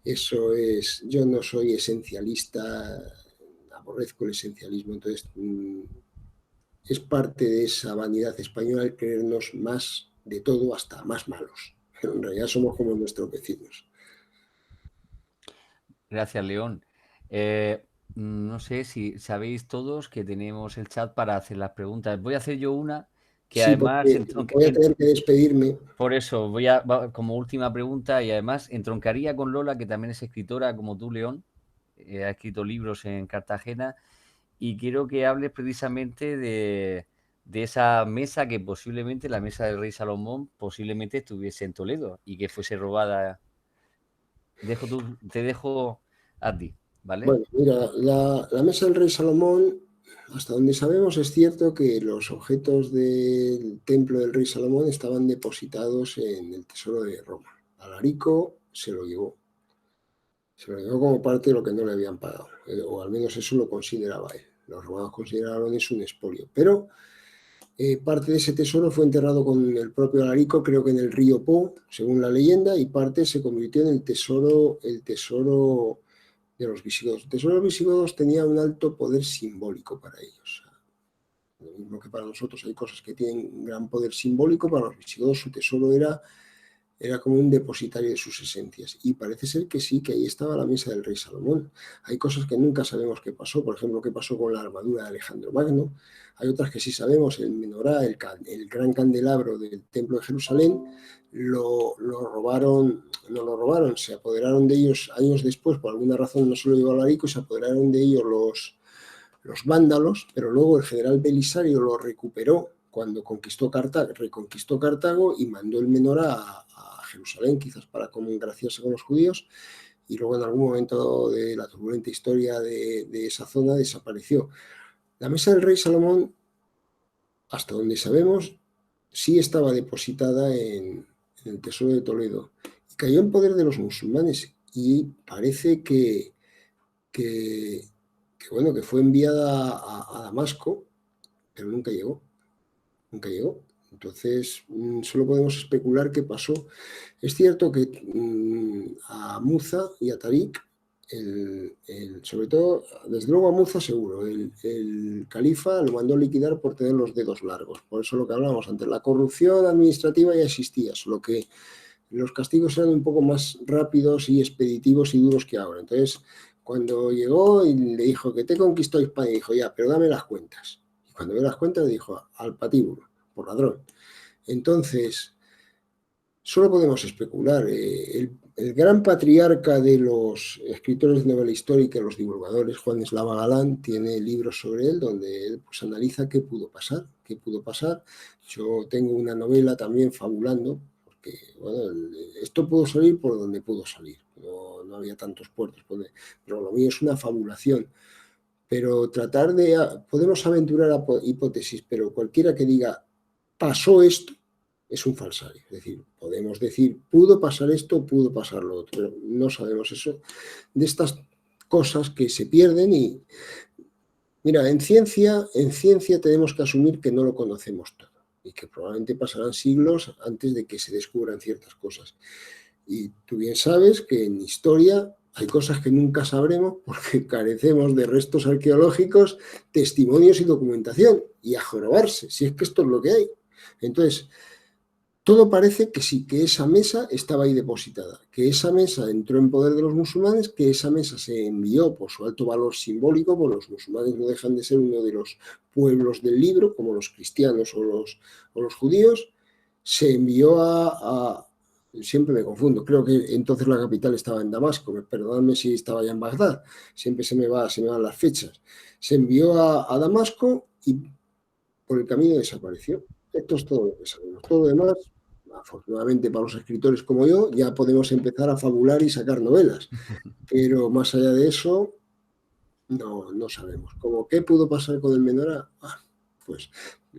es... Yo no soy esencialista, aborrezco el esencialismo, entonces es parte de esa vanidad española el creernos más de todo, hasta más malos. Pero en realidad somos como nuestros vecinos. Gracias, León. No sé si sabéis todos que tenemos el chat para hacer las preguntas. Voy a hacer yo una que sí, además... voy a tener que despedirme. Por eso, como última pregunta, y además entroncaría con Lola, que también es escritora como tú, León. Ha escrito libros en Cartagena, y quiero que hables precisamente de esa mesa que posiblemente, la mesa del rey Salomón, posiblemente estuviese en Toledo y que fuese robada. Te dejo a ti, ¿vale? Bueno, mira, la mesa del rey Salomón, hasta donde sabemos, es cierto que los objetos del templo del rey Salomón estaban depositados en el tesoro de Roma. Alarico se lo llevó como parte de lo que no le habían pagado, o al menos eso lo consideraba él. Los romanos consideraron eso un expolio, pero parte de ese tesoro fue enterrado con el propio Alarico, creo que en el río Po, según la leyenda, y parte se convirtió en el tesoro de los visigodos. El tesoro de los visigodos tenía un alto poder simbólico para ellos. Lo mismo que para nosotros hay cosas que tienen un gran poder simbólico, para los visigodos su tesoro era como un depositario de sus esencias. Y parece ser que sí, que ahí estaba la mesa del rey Salomón. Hay cosas que nunca sabemos qué pasó, por ejemplo, qué pasó con la armadura de Alejandro Magno. Hay otras que sí sabemos, el menorá, el gran candelabro del templo de Jerusalén, no lo robaron, se apoderaron de ellos años después, por alguna razón no se lo llevó Alarico, y se apoderaron de ellos los vándalos, pero luego el general Belisario lo recuperó cuando reconquistó Cartago y mandó el menorá a Jerusalén, quizás para congraciarse con los judíos, y luego en algún momento de la turbulenta historia de esa zona desapareció. La mesa del rey Salomón, hasta donde sabemos, sí estaba depositada en el tesoro de Toledo y cayó en poder de los musulmanes, y parece que fue enviada a Damasco, pero nunca llegó. Entonces, solo podemos especular qué pasó. Es cierto que a Muza y a Tarik, sobre todo, desde luego a Muza seguro, el califa lo mandó liquidar por tener los dedos largos. Por eso lo que hablábamos antes, la corrupción administrativa ya existía, solo que los castigos eran un poco más rápidos y expeditivos y duros que ahora. Entonces, cuando llegó y le dijo que te conquistó España, dijo, ya, pero dame las cuentas. Y cuando ve las cuentas, dijo, al patíbulo, por ladrón. Entonces, solo podemos especular. El gran patriarca de los escritores de novela histórica, los divulgadores, Juan Eslava Galán, tiene libros sobre él donde él pues analiza qué pudo pasar. Yo tengo una novela también fabulando, porque bueno, esto pudo salir por donde pudo salir. No había tantos puertos, pero lo mío es una fabulación. Pero podemos aventurar a hipótesis, pero cualquiera que diga pasó esto es un falsario. Es decir, podemos decir pudo pasar esto, pudo pasar lo otro, pero no sabemos eso. De estas cosas que se pierden y... Mira, en ciencia tenemos que asumir que no lo conocemos todo y que probablemente pasarán siglos antes de que se descubran ciertas cosas. Y tú bien sabes que en historia hay cosas que nunca sabremos porque carecemos de restos arqueológicos, testimonios y documentación. Y a jorobarse, si es que esto es lo que hay. Entonces, todo parece que sí, que esa mesa estaba ahí depositada, que esa mesa entró en poder de los musulmanes, que esa mesa se envió por su alto valor simbólico, porque los musulmanes no dejan de ser uno de los pueblos del libro, como los cristianos o los judíos, se envió siempre me confundo, creo que entonces la capital estaba en Damasco, perdóname si estaba ya en Bagdad, siempre se me van las fechas. Se envió a Damasco y por el camino desapareció. Esto es todo lo que sabemos. Todo lo demás afortunadamente para los escritores como yo, ya podemos empezar a fabular y sacar novelas. Pero más allá de eso, no sabemos. ¿Cómo qué pudo pasar con el Menorá? Pues,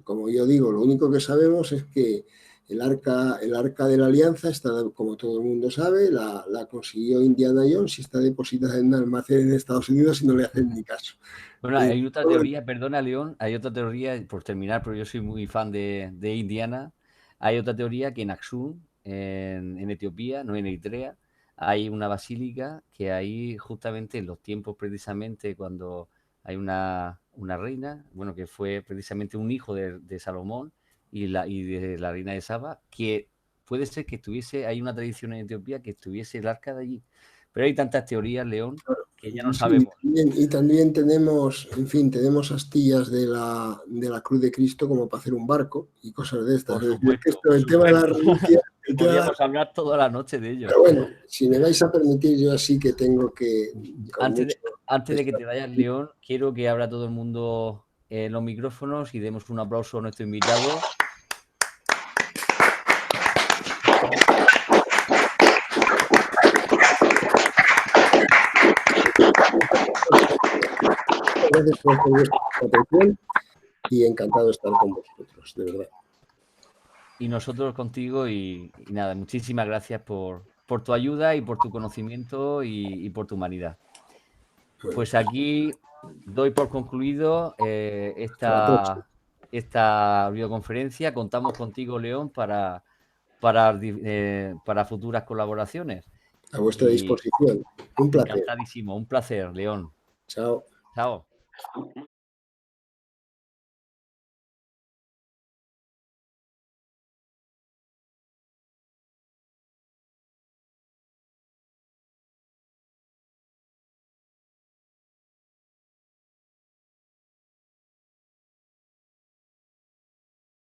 como yo digo, lo único que sabemos es que el arca de la Alianza está, como todo el mundo sabe, la consiguió Indiana Jones y está depositada en un almacén en Estados Unidos y no le hacen ni caso. Bueno, hay otra teoría, perdona, León, hay otra teoría, por terminar, pero yo soy muy fan de Indiana. Hay otra teoría que en Aksum, en Etiopía, no en Eritrea, hay una basílica que ahí justamente en los tiempos precisamente cuando hay una reina, bueno, que fue precisamente un hijo de Salomón y de la reina de Saba, que puede ser que hay una tradición en Etiopía que estuviese el arca de allí. Pero hay tantas teorías, León, que ya no sabemos. Y también tenemos, en fin, tenemos astillas de la Cruz de Cristo como para hacer un barco y cosas de estas. Por supuesto, el tema de la religión... Podríamos hablar toda la noche de ello. Pero bueno, si me vais a permitir, yo así que tengo que... Antes de que te vayas, León, quiero que abra todo el mundo los micrófonos y demos un aplauso a nuestro invitado. Gracias por vuestra atención y encantado de estar con vosotros, de verdad. Y nosotros contigo y nada, muchísimas gracias por tu ayuda y por tu conocimiento y por tu humanidad. Pues aquí doy por concluido esta videoconferencia. Contamos contigo, León, para futuras colaboraciones. A vuestra disposición. Un placer. Encantadísimo, un placer, León. Chao. Chao.